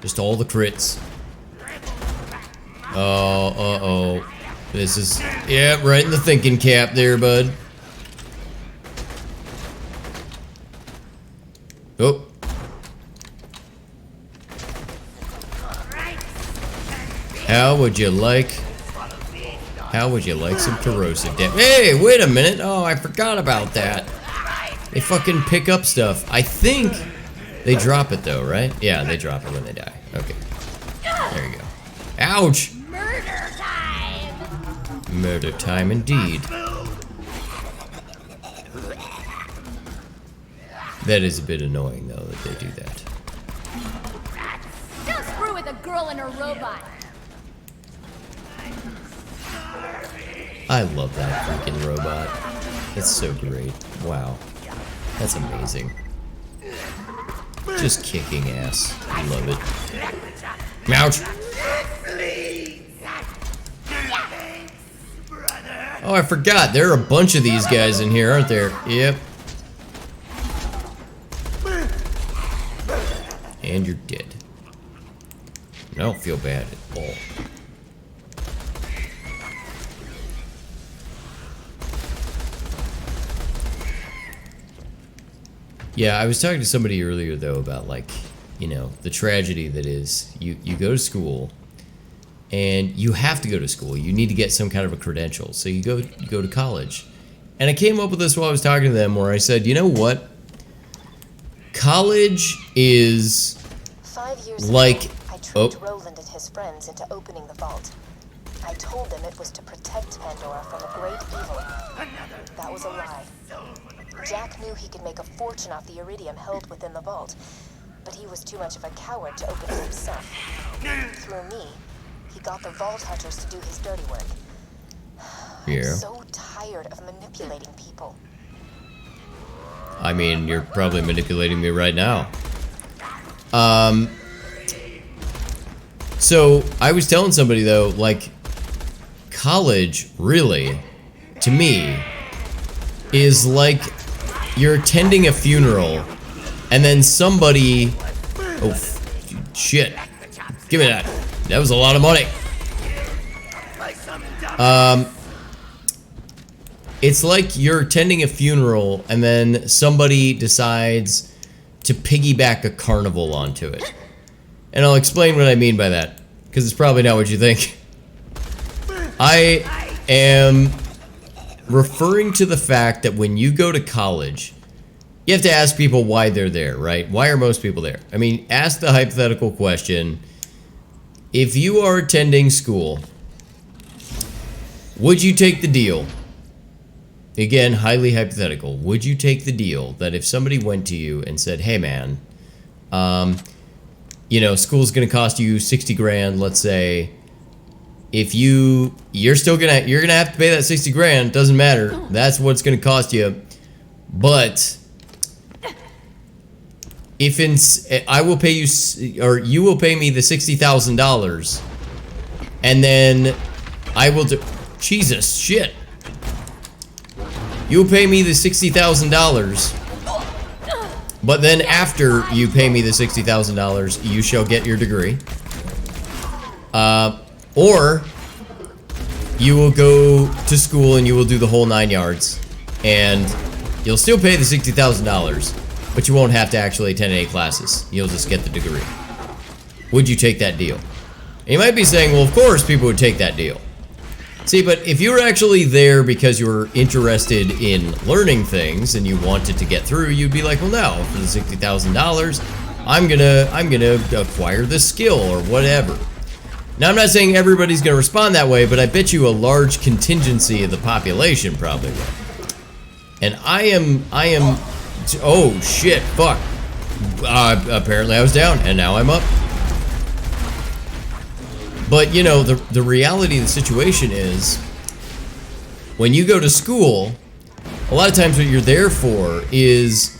Just all the crits. Oh, uh-oh. This is... yeah, right in the thinking cap there, bud. Oh. How would you like some corrosive damage? Hey, wait a minute. Oh, I forgot about that. They fucking pick up stuff. I think they drop it though, right? Yeah, they drop it when they die. Okay. There you go. Ouch! Murder time! Murder time indeed. That is a bit annoying though that they do that. Don't screw with a girl and her robot. I love that freaking robot. It's so great. Wow. That's amazing. Just kicking ass. I love it. Ouch! Oh, I forgot. There are a bunch of these guys in here, aren't there? Yep. And you're dead. I don't feel bad at all. Yeah, I was talking to somebody earlier though about like, you know, the tragedy that is you go to school and you have to go to school. You need to get some kind of a credential. So you go to college. And I came up with this while I was talking to them where I said, you know what? College is 5 years like ago, I tricked Roland and his friends into opening the vault. I told them it was to protect Pandora from a great evil. That was a lie. Jack knew he could make a fortune off the iridium held within the vault, but he was too much of a coward to open it himself. Through me, he got the Vault Hunters to do his dirty work. Yeah. I'm so tired of manipulating people. I mean, you're probably manipulating me right now. So I was telling somebody though, like, college really, to me, is like you're attending a funeral and then somebody, oh shit, give me that. That was a lot of money. It's like you're attending a funeral and then somebody decides to piggyback a carnival onto it. And I'll explain what I mean by that, because it's probably not what you think. I am referring to the fact that when you go to college, you have to ask people why they're there, right? Why are most people there? I mean, ask the hypothetical question. If you are attending school, would you take the deal? Again, highly hypothetical. Would you take the deal that if somebody went to you and said, hey man, you know, school's gonna cost you 60 grand, let's say, if you're gonna have to pay that 60 grand, doesn't matter, that's what it's gonna cost you, but if I will pay you, or you will pay me the $60,000, and then I will do, Jesus, shit. You'll pay me the $60,000, but then after you pay me the $60,000, you shall get your degree. Or you will go to school and you will do the whole 9 yards, and you'll still pay the $60,000, but you won't have to actually attend any classes. You'll just get the degree. Would you take that deal? And you might be saying, well, of course people would take that deal. See, but if you were actually there because you were interested in learning things and you wanted to get through, you'd be like, well, no, for the $60,000, I'm gonna acquire this skill or whatever. Now, I'm not saying everybody's gonna respond that way, but I bet you a large contingency of the population probably will. And I am, oh shit, fuck. Apparently I was down and now I'm up. But, you know, the reality of the situation is, when you go to school, a lot of times what you're there for is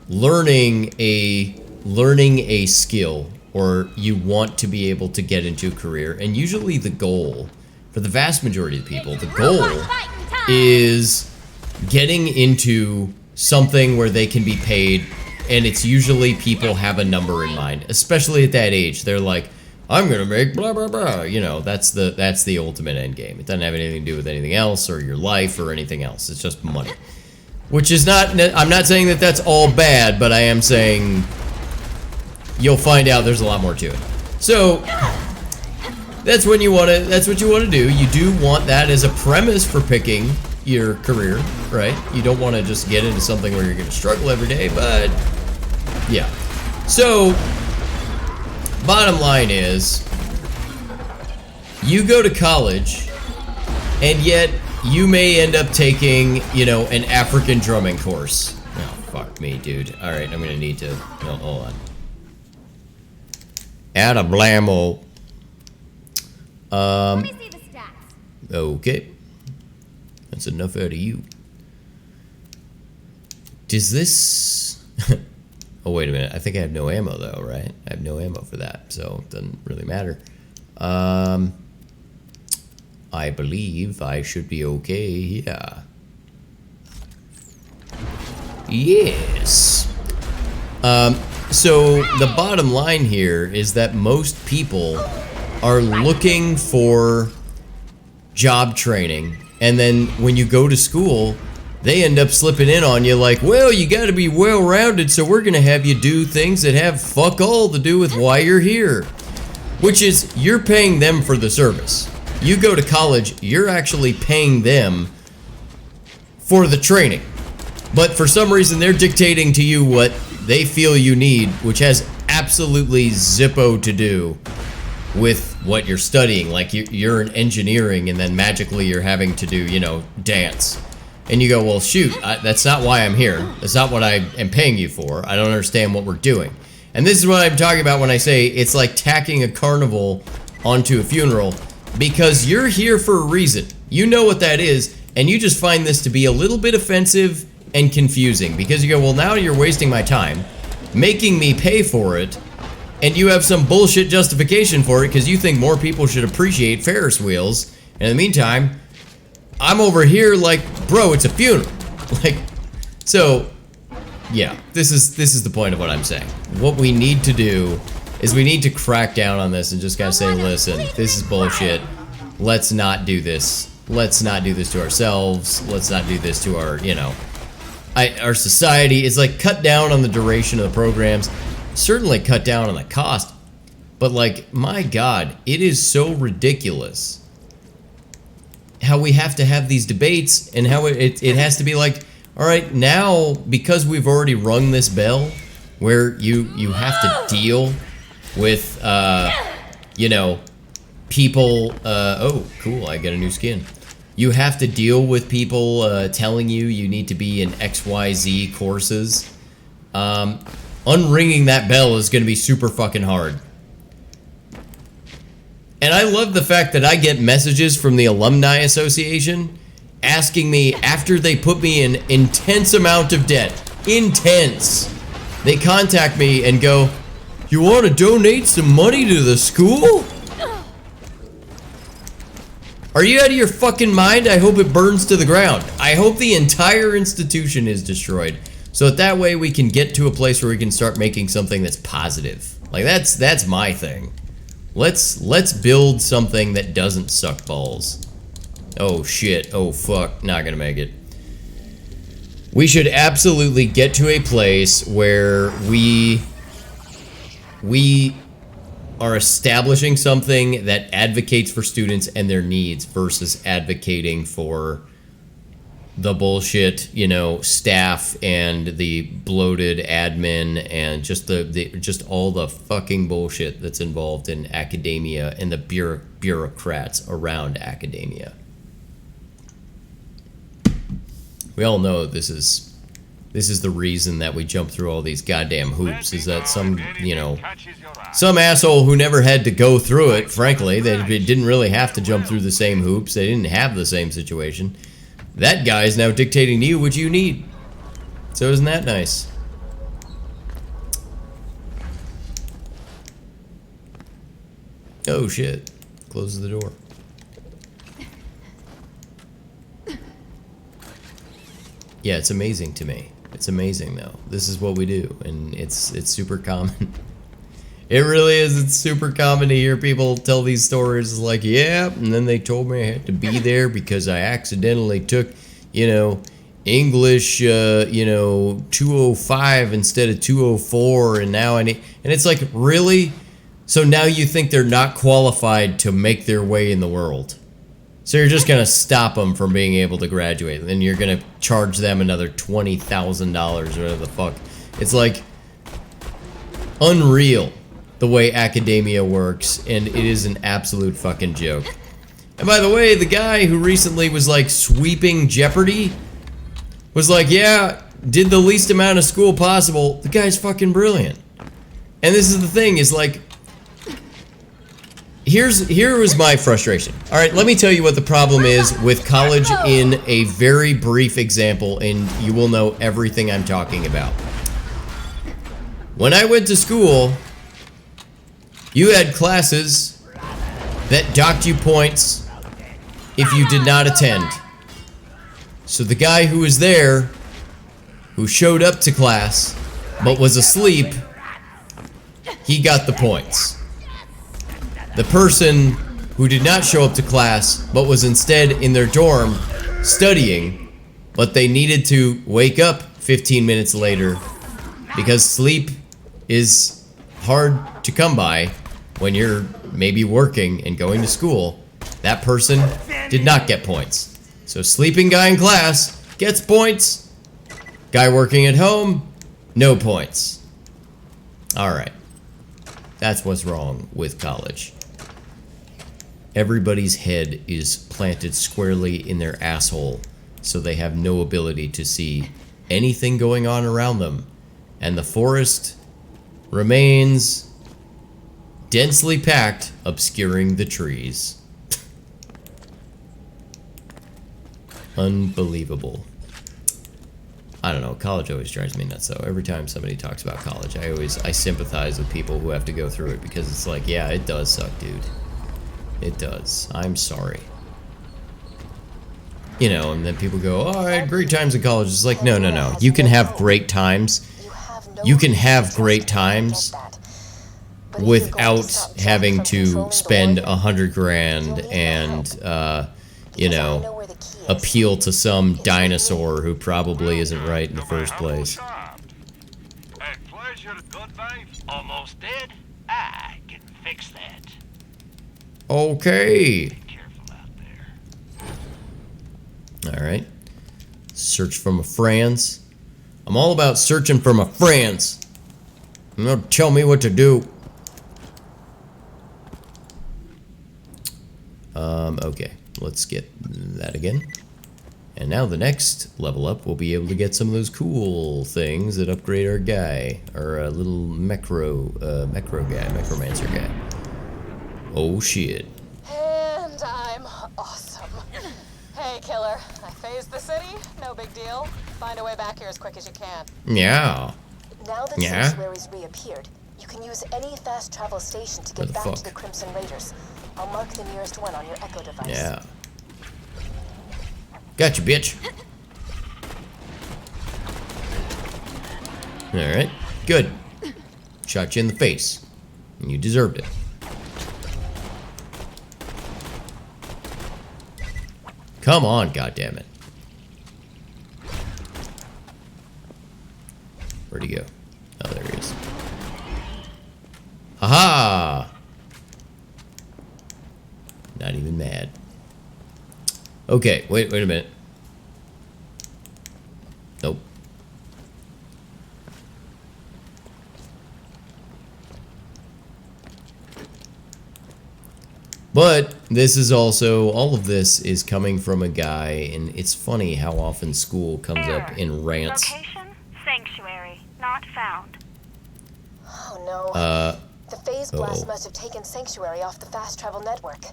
learning a skill, or you want to be able to get into a career. And usually the goal, for the vast majority of the people, the goal is getting into something where they can be paid, and it's usually people have a number in mind, especially at that age. They're like, I'm gonna make blah blah blah. You know, that's the ultimate end game. It doesn't have anything to do with anything else or your life or anything else. It's just money. Which is not, I'm not saying that that's all bad, but I am saying you'll find out there's a lot more to it. So that's what you want to do. You do want that as a premise for picking your career, right? You don't want to just get into something where you're gonna struggle every day, but yeah. So bottom line is, you go to college, and yet you may end up taking, you know, an African drumming course. Oh, fuck me, dude. Alright, I'm gonna need to, no, hold on. Add a blammo. Let me see the stats. Okay. That's enough out of you. Does this... Oh, wait a minute. I think I have no ammo, though, right? I have no ammo for that, so it doesn't really matter. I believe I should be okay, yeah. Yes. So the bottom line here is that most people are looking for job training, and then when you go to school, they end up slipping in on you like, well, you got to be well-rounded, so we're going to have you do things that have fuck all to do with why you're here. Which is, you're paying them for the service. You go to college, you're actually paying them for the training. But for some reason, they're dictating to you what they feel you need, which has absolutely zippo to do with what you're studying. Like, you're in engineering, and then magically you're having to do, you know, dance. And you go, well, shoot, that's not why I'm here. That's not what I am paying you for. I don't understand what we're doing. And this is what I'm talking about when I say it's like tacking a carnival onto a funeral, because you're here for a reason. You know what that is, and you just find this to be a little bit offensive and confusing, because you go, well, now you're wasting my time, making me pay for it, and you have some bullshit justification for it because you think more people should appreciate Ferris wheels. And in the meantime, I'm over here like, bro, it's a funeral. Like, so, yeah, this is the point of what I'm saying. What we need to do is we need to crack down on this and just gotta say, listen, this is bullshit. Let's not do this. Let's not do this to ourselves. Let's not do this to our, you know, our society. It's like, cut down on the duration of the programs. Certainly cut down on the cost. But like, my God, it is so ridiculous how we have to have these debates, and how it has to be like, all right, now, because we've already rung this bell, where you have to deal with, you know, people, oh, cool, I got a new skin. You have to deal with people telling you need to be in XYZ courses. Unringing that bell is going to be super fucking hard. And I love the fact that I get messages from the Alumni Association asking me, after they put me in intense amount of debt, intense, they contact me and go, you want to donate some money to the school? Are you out of your fucking mind? I hope it burns to the ground. I hope the entire institution is destroyed, so that way we can get to a place where we can start making something that's positive. Like, that's my thing. Let's build something that doesn't suck balls. Oh shit, oh fuck, not gonna make it. We should absolutely get to a place where we are establishing something that advocates for students and their needs versus advocating for the bullshit, you know, staff and the bloated admin and just just all the fucking bullshit that's involved in academia and the bureaucrats around academia. We all know this is the reason that we jump through all these goddamn hoops, is that some, you know, some asshole who never had to go through it, frankly, they didn't really have to jump through the same hoops, they didn't have the same situation. That guy is now dictating to you what you need. So isn't that nice? Oh shit. Closes the door. Yeah, it's amazing to me. It's amazing though. This is what we do, and it's super common. It really is. It's super common to hear people tell these stories like, yeah, and then they told me I had to be there because I accidentally took, you know, English, you know, 205 instead of 204, and now I need, and it's like, really? So now you think they're not qualified to make their way in the world? So you're just gonna stop them from being able to graduate, and then you're gonna charge them another $20,000 or whatever the fuck. It's like unreal the way academia works, and it is an absolute fucking joke. And by the way, the guy who recently was like sweeping Jeopardy was like, yeah, did the least amount of school possible. The guy's fucking brilliant. And this is the thing, is like, here was my frustration. All right, let me tell you what the problem is with college in a very brief example, and you will know everything I'm talking about. When I went to school, you had classes that docked you points if you did not attend. So the guy who was there, who showed up to class, but was asleep, he got the points. The person who did not show up to class, but was instead in their dorm studying, but they needed to wake up 15 minutes later because sleep is hard to come by when you're maybe working and going to school. That person did not get points. So sleeping guy in class gets points. Guy working at home, no points. Alright. That's what's wrong with college. Everybody's head is planted squarely in their asshole, so they have no ability to see anything going on around them. And the forest remains densely packed, obscuring the trees. Unbelievable. I don't know, college always drives me nuts though. Every time somebody talks about college, I sympathize with people who have to go through it, because it's like, yeah, it does suck, dude. It does. I'm sorry. You know, and then people go, oh, I had great times in college. It's like, no, no, no. You can have great times. You can have great times without having to spend $100,000 and, you know, appeal to some dinosaur who probably isn't right in the first place. Almost dead? I can fix that. Okay. Alright. Search for my friends. I'm all about searching for my friends. You don't tell me what to do. Okay. Let's get that again. And now the next level up, we'll be able to get some of those cool things that upgrade our guy. Our little necromancer guy. Oh shit. And I'm awesome. Hey, killer. I phased the city. No big deal. Find a way back here as quick as you can. Yeah. Now that Sanctuary's reappeared, you can use any fast travel station to get back to the Crimson Raiders. I'll mark the nearest one on your Echo device. Yeah. Gotcha, bitch. Alright. Good. Shot you in the face. And you deserved it. Come on, goddammit. Where'd he go? Oh, there he is. Haha! Not even mad. Okay, wait a minute. Nope. But this is also, all of this is coming from a guy, and it's funny how often school comes up in rants. Location, Sanctuary, not found. Oh no. The phase blast must have taken Sanctuary off the fast travel network.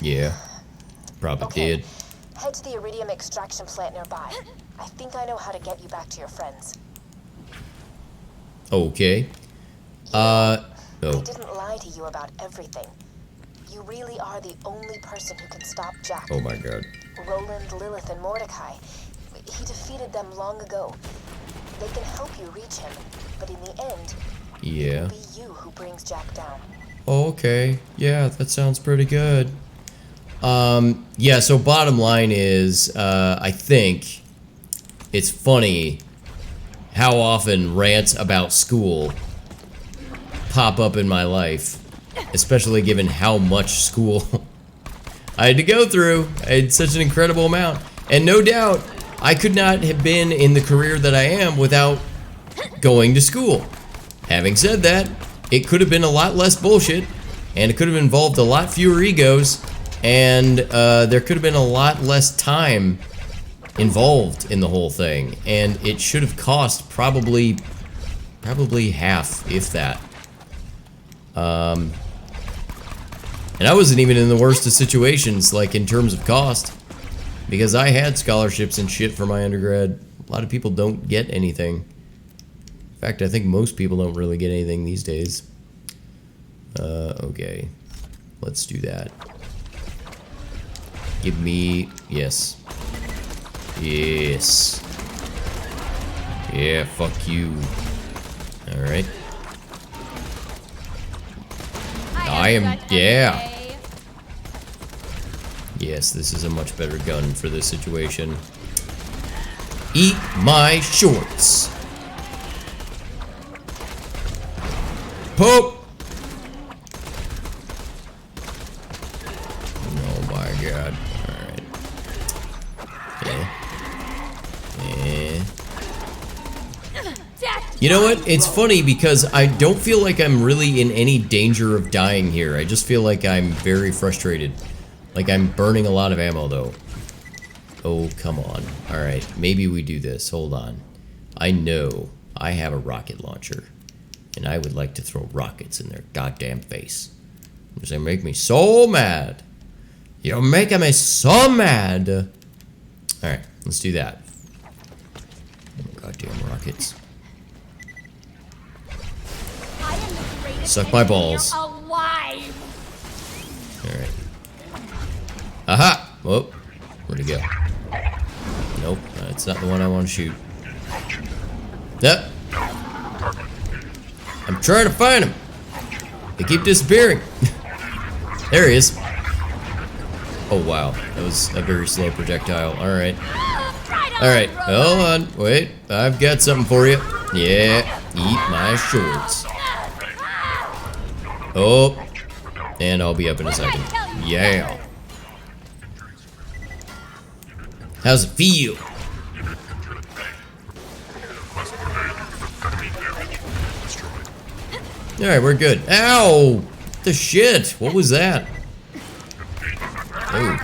Yeah, probably did. Head to the iridium extraction plant nearby. I think I know how to get you back to your friends. Okay. I didn't lie to you about everything. You really are the only person who can stop Jack. Oh my god. Roland, Lilith, and Mordecai. He defeated them long ago. They can help you reach him, but in the end, yeah, it'll be you who brings Jack down. Okay. Yeah, that sounds pretty good. Yeah, so bottom line is, I think it's funny how often rants about school pop up in my life, especially given how much school I had to go through. I had such an incredible amount. And no doubt, I could not have been in the career that I am without going to school. Having said that, it could have been a lot less bullshit, and it could have involved a lot fewer egos, and there could have been a lot less time involved in the whole thing, and it should have cost probably half, if that. And I wasn't even in the worst of situations, like in terms of cost, because I had scholarships and shit for my undergrad. A lot of people don't get anything. In fact, I think most people don't really get anything these days. Okay. Let's do that. Give me... yes. Yes. Yeah, fuck you. Alright. I am, yeah. Yes, this is a much better gun for this situation. Eat my shorts. Pope. Oh my god. Alright. You know what? It's funny because I don't feel like I'm really in any danger of dying here. I just feel like I'm very frustrated. Like I'm burning a lot of ammo though. Oh, come on. Alright, maybe we do this. Hold on. I know I have a rocket launcher. And I would like to throw rockets in their goddamn face. Because they make me so mad. You're making me so mad. Alright, let's do that. Goddamn rockets. Suck my balls. Alive. Alright. Aha! Whoa. Where'd he go? Nope, that's not the one I want to shoot. Yep. I'm trying to find him. They keep disappearing. There he is. Oh wow, that was a very slow projectile. Alright. Alright, hold on. Wait, I've got something for you. Yeah, eat my shorts. Oh, and I'll be up in a second. Yeah. How's it feel? Alright, we're good. Ow! What the shit? What was that? Oh.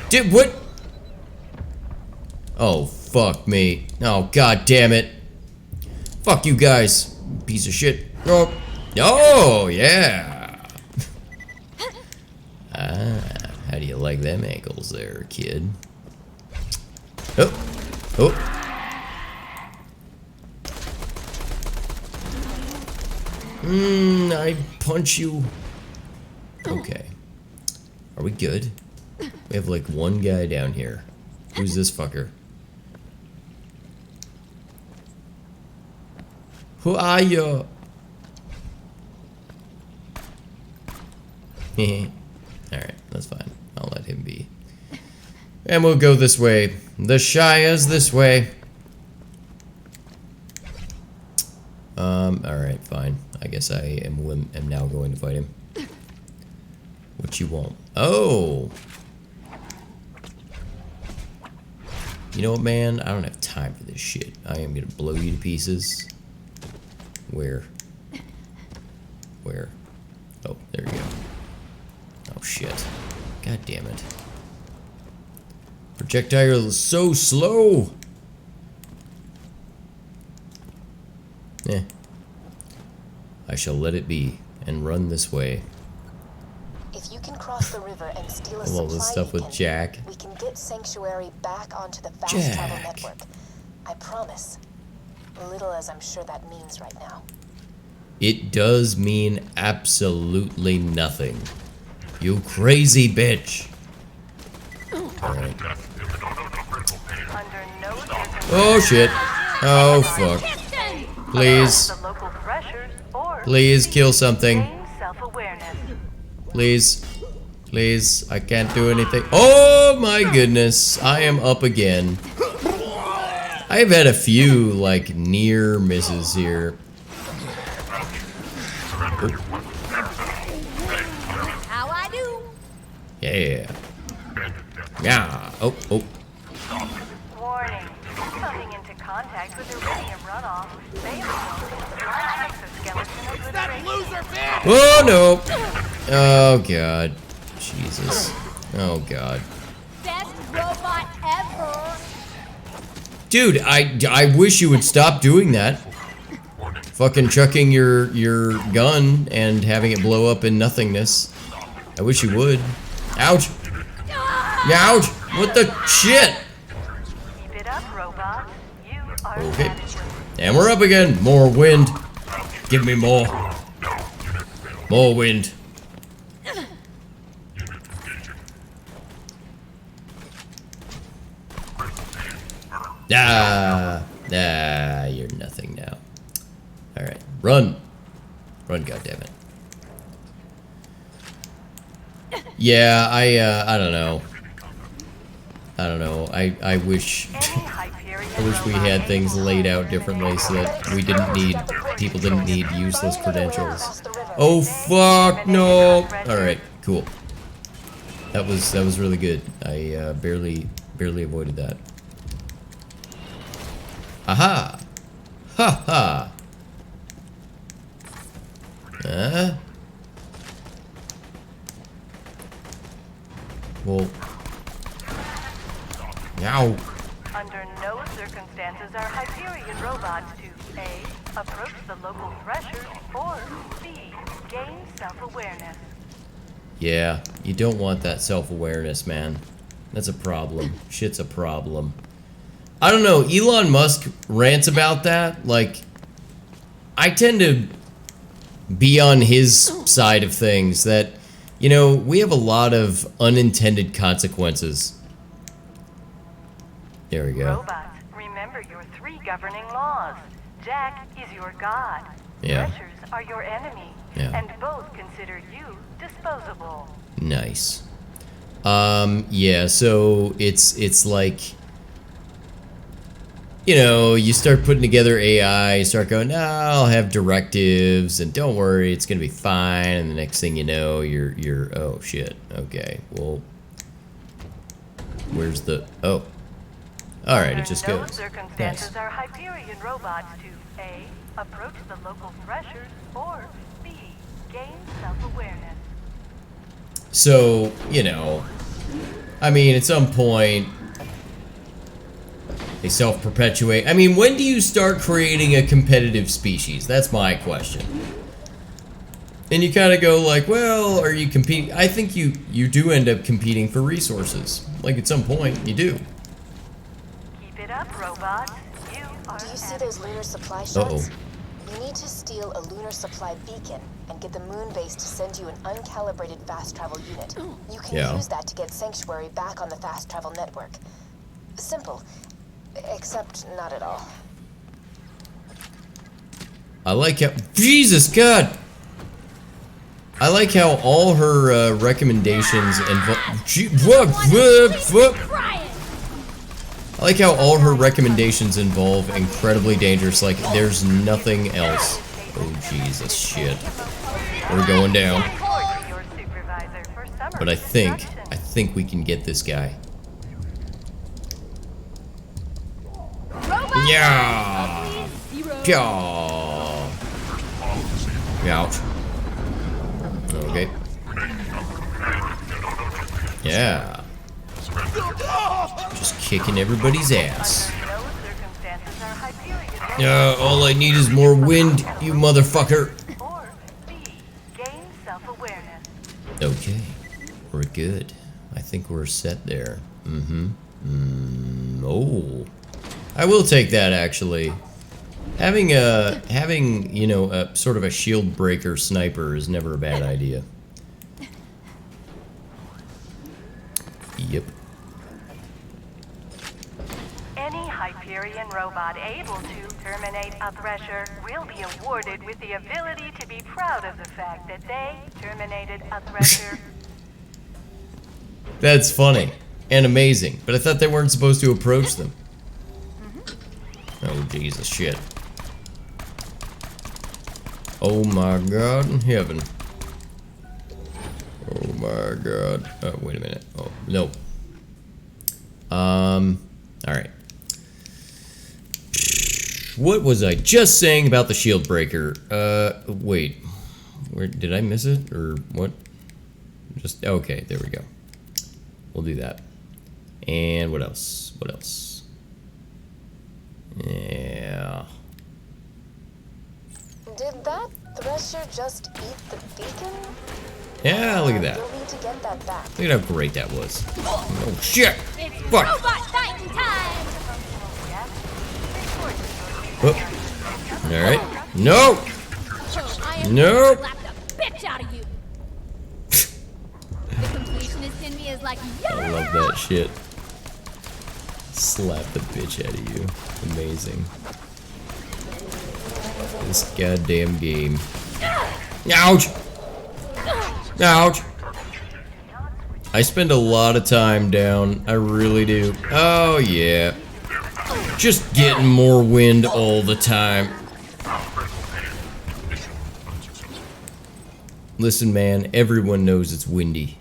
Did what? Oh, fuck me. Oh, god damn it. Fuck you guys. Piece of shit. Oh, oh yeah. Ah, how do you like them ankles there, kid? Oh, oh. I punch you. Okay. Are we good? We have like one guy down here. Who's this fucker? Who are you? Alright, that's fine. I'll let him be. And we'll go this way. The Shire's this way. Alright, fine. I guess I am now going to fight him. What you want? Oh! You know what, man? I don't have time for this shit. I am gonna blow you to pieces. Where? Where? Oh, there you go. Oh, shit. God damn it. Projectile is so slow! Eh. I shall let it be and run this way. If you can cross the river and steal a All this stuff with Jack. we can get Sanctuary back onto the fast travel network. I promise. Little as I'm sure that means right now. It does mean absolutely nothing. You crazy bitch. Alright. Oh shit. Oh fuck. Please. Please kill something. Please. Please. I can't do anything. Oh my goodness. I am up again. I've had a few, like, near misses here. Oh. How I do? Yeah. Yeah. Oh, oh. Warning. Coming into contact with iridium runoff. That loser bitch! Oh no. Oh god. Jesus. Oh god. Best robot ever. Dude, I wish you would stop doing that. Fucking chucking your gun and having it blow up in nothingness. I wish you would. Ouch. Ouch. What the shit? Keep it up, robot. You are Okay. And we're up again. More wind. Give me more. More wind. Ah, you're nothing now. Alright, run. Run, goddammit. Yeah, I don't know. I don't know. I wish we had things laid out differently so that we didn't need people didn't need useless credentials. Oh fuck no! All right, cool. That was really good. I barely avoided that. Aha! Ha ha! Well. Yow. Under no circumstances are Hyperion robots to A. Approach the local threshers, or B. Gain self-awareness. Yeah, you don't want that self-awareness, man. That's a problem. Shit's a problem. I don't know, Elon Musk rants about that. Like, I tend to be on his side of things that, you know, we have a lot of unintended consequences. There we go. Robots, remember your 3 governing laws. Jack is your god. Yeah. Threshers are your enemy. Yeah. And both consider you disposable. Nice. Yeah, so it's like, you know, you start putting together AI, you start going, no, I'll have directives, and don't worry, it's gonna be fine, and the next thing you know, you're oh shit, okay, well, where's the, oh. Alright, it just Under goes. No circumstances Nice. are Hyperion robots to A. Approach the local threshers, or B. Gain self-awareness. So, you know, I mean, at some point, they self-perpetuate. I mean, when do you start creating a competitive species? That's my question. And you kind of go like, well, are you competing? I think you do end up competing for resources. Like, at some point, you do. Keep it up, robots. You are. Do you see those lunar supply Uh-oh. shots? You need to steal a lunar supply beacon and get the moon base to send you an uncalibrated fast travel unit. You can Yeah. use that to get Sanctuary back on the fast travel network. Simple, except not at all. I like how, Jesus God! I like how all her recommendations involve. I like how all her recommendations involve incredibly dangerous. Like there's nothing else. Oh Jesus shit! We're going down. But I think we can get this guy. Yeah. Yeah. Ouch. Okay. Yeah. Just kicking everybody's ass. All I need is more wind, you motherfucker. Okay. We're good. I think we're set there. Oh. I will take that actually. Having you know, a sort of a shield breaker sniper is never a bad idea. Yep. Any Hyperion robot able to terminate a Thresher will be awarded with the ability to be proud of the fact that they terminated a Thresher. That's funny and amazing, but I thought they weren't supposed to approach them. Oh Jesus shit. Oh my God in heaven. Oh my God. Oh, wait a minute. Oh, no. Alright. What was I just saying about the shield breaker? Wait. Where did I miss it? Or what? Just, okay, there we go. We'll do that. And what else? What else? Yeah. Did that Thresher just eat the beacon? Yeah, look at that. You'll need to get that back. Look at how great that was. Oh shit! Fuck! Robot fighting time! Oh. Alright. No! No! Slap the bitch out of you! The completionist in me is like, I love that shit. Slap the bitch out of you. Amazing. This goddamn game. Ouch! Ouch! I spend a lot of time down. I really do. Oh, yeah. Just getting more wind all the time. Listen, man, everyone knows it's windy.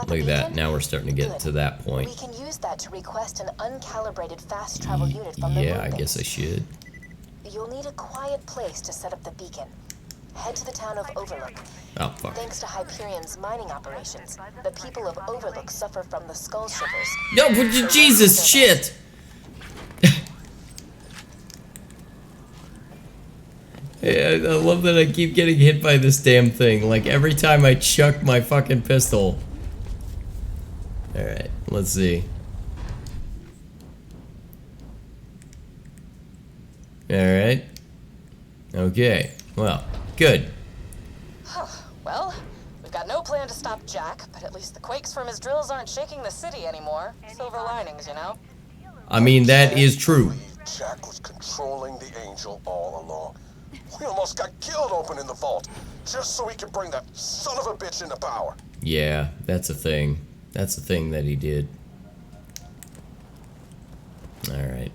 Look at that. Now we're starting to get to that point. We can use that to request an uncalibrated fast travel unit from the Yeah, I moon guess I base. should. You'll need a quiet place to set up the beacon. Head to the town of Overlook. Oh, fuck. Thanks to Hyperion's mining operations, the people of Overlook suffer from the skull shivers. No, but Jesus, shit! Yeah, I love that I keep getting hit by this damn thing. Like, every time I chuck my fucking pistol. Alright, let's see. Alright. Okay, well, good. Well, we've got no plan to stop Jack, but at least the quakes from his drills aren't shaking the city anymore. Silver linings, you know? I mean, that is true. Jack was controlling the Angel all along. We almost got killed opening the vault, just so he could bring that son of a bitch into power. Yeah, that's a thing. That's the thing that he did. Alright.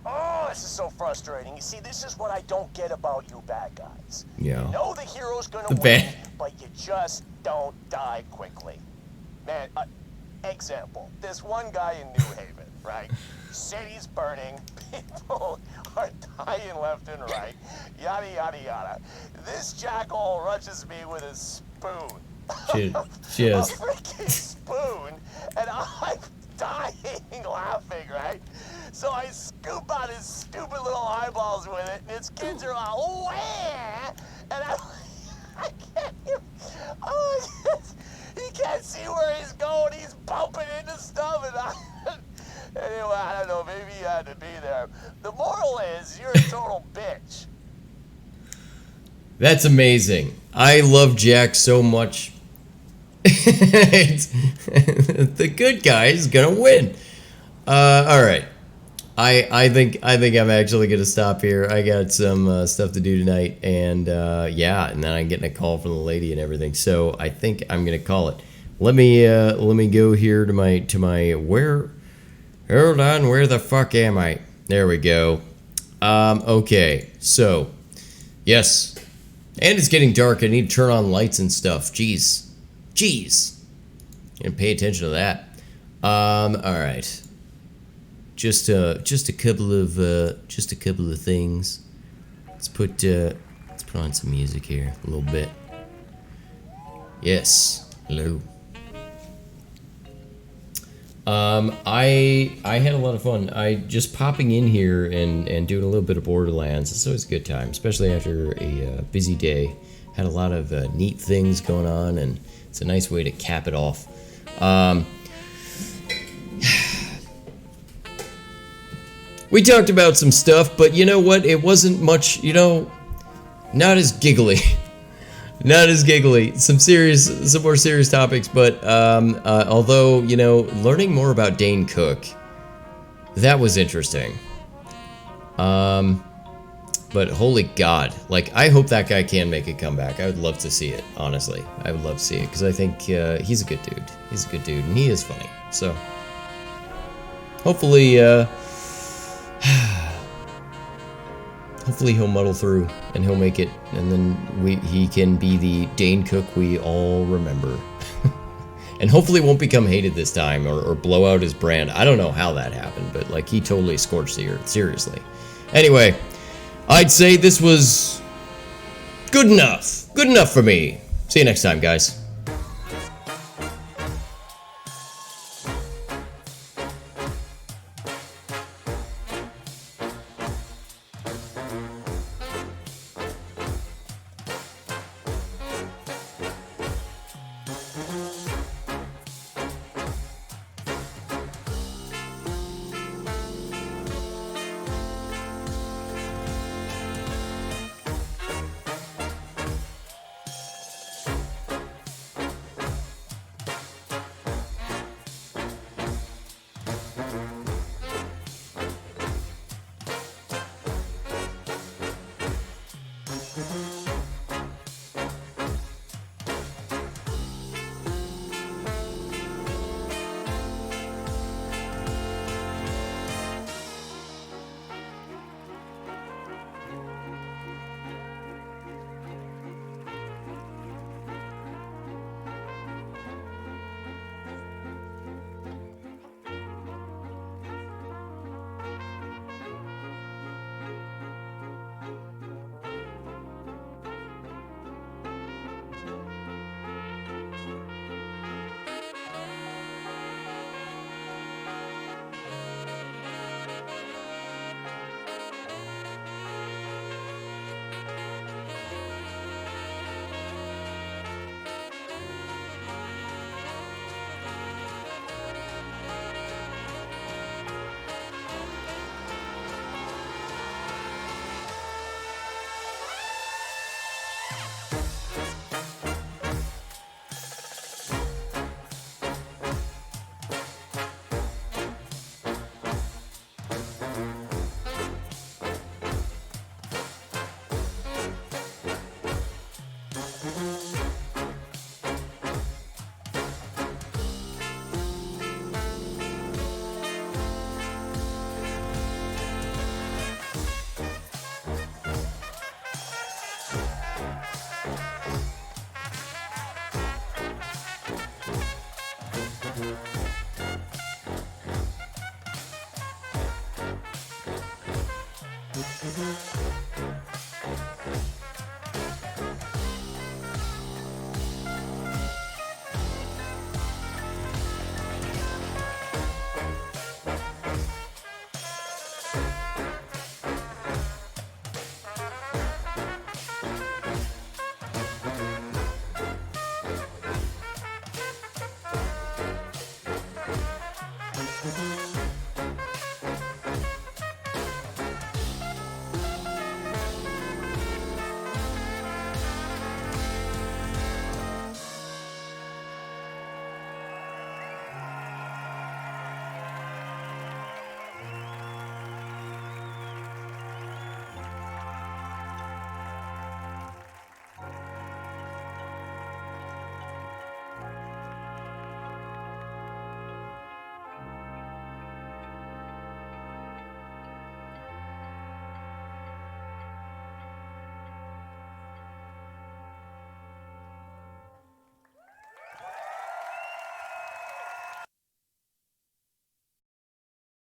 Oh, this is so frustrating. You see, this is what I don't get about you bad guys. Yeah. You know the hero's gonna The win, bad- but you just don't die quickly. Man, example, this one guy in New Haven, right? City's burning, people are dying left and right, yada, yada, yada. This jackal rushes me with a spoon. Cheers. A freaking spoon, and I'm dying laughing, right? So I scoop out his stupid little eyeballs with it, and his kids are all, wah! And I can't even, he can't see where he's going, he's bumping into stuff, and anyway, I don't know, maybe you had to be there. The moral is, you're a total bitch. That's amazing. I love Jack so much. The good guy is gonna win. All right. I think I'm actually gonna stop here. I got some stuff to do tonight, and yeah, and then I'm getting a call from the lady and everything. So I think I'm gonna call it. Let me go here to my where. Hold on, where the fuck am I? There we go. Okay, so yes, and it's getting dark. I need to turn on lights and stuff. Jeez. And pay attention to that. All right. Just a couple of things. Let's put on some music here a little bit. Yes. Hello. I had a lot of fun. I just popping in here and doing a little bit of Borderlands. It's always a good time, especially after a busy day. Had a lot of neat things going on, and it's a nice way to cap it off. We talked about some stuff, but you know what? It wasn't much, not as giggly. Not as giggly. Some more serious topics, but although, learning more about Dane Cook, that was interesting. But holy God, I hope that guy can make a comeback. I would love to see it, honestly. I would love to see it, because I think he's a good dude. He's a good dude, and he is funny. So, hopefully, hopefully he'll muddle through, and he'll make it, and then he can be the Dane Cook we all remember. And hopefully won't become hated this time, or blow out his brand. I don't know how that happened, but, he totally scorched the earth, seriously. Anyway, I'd say this was good enough. Good enough for me. See you next time, guys.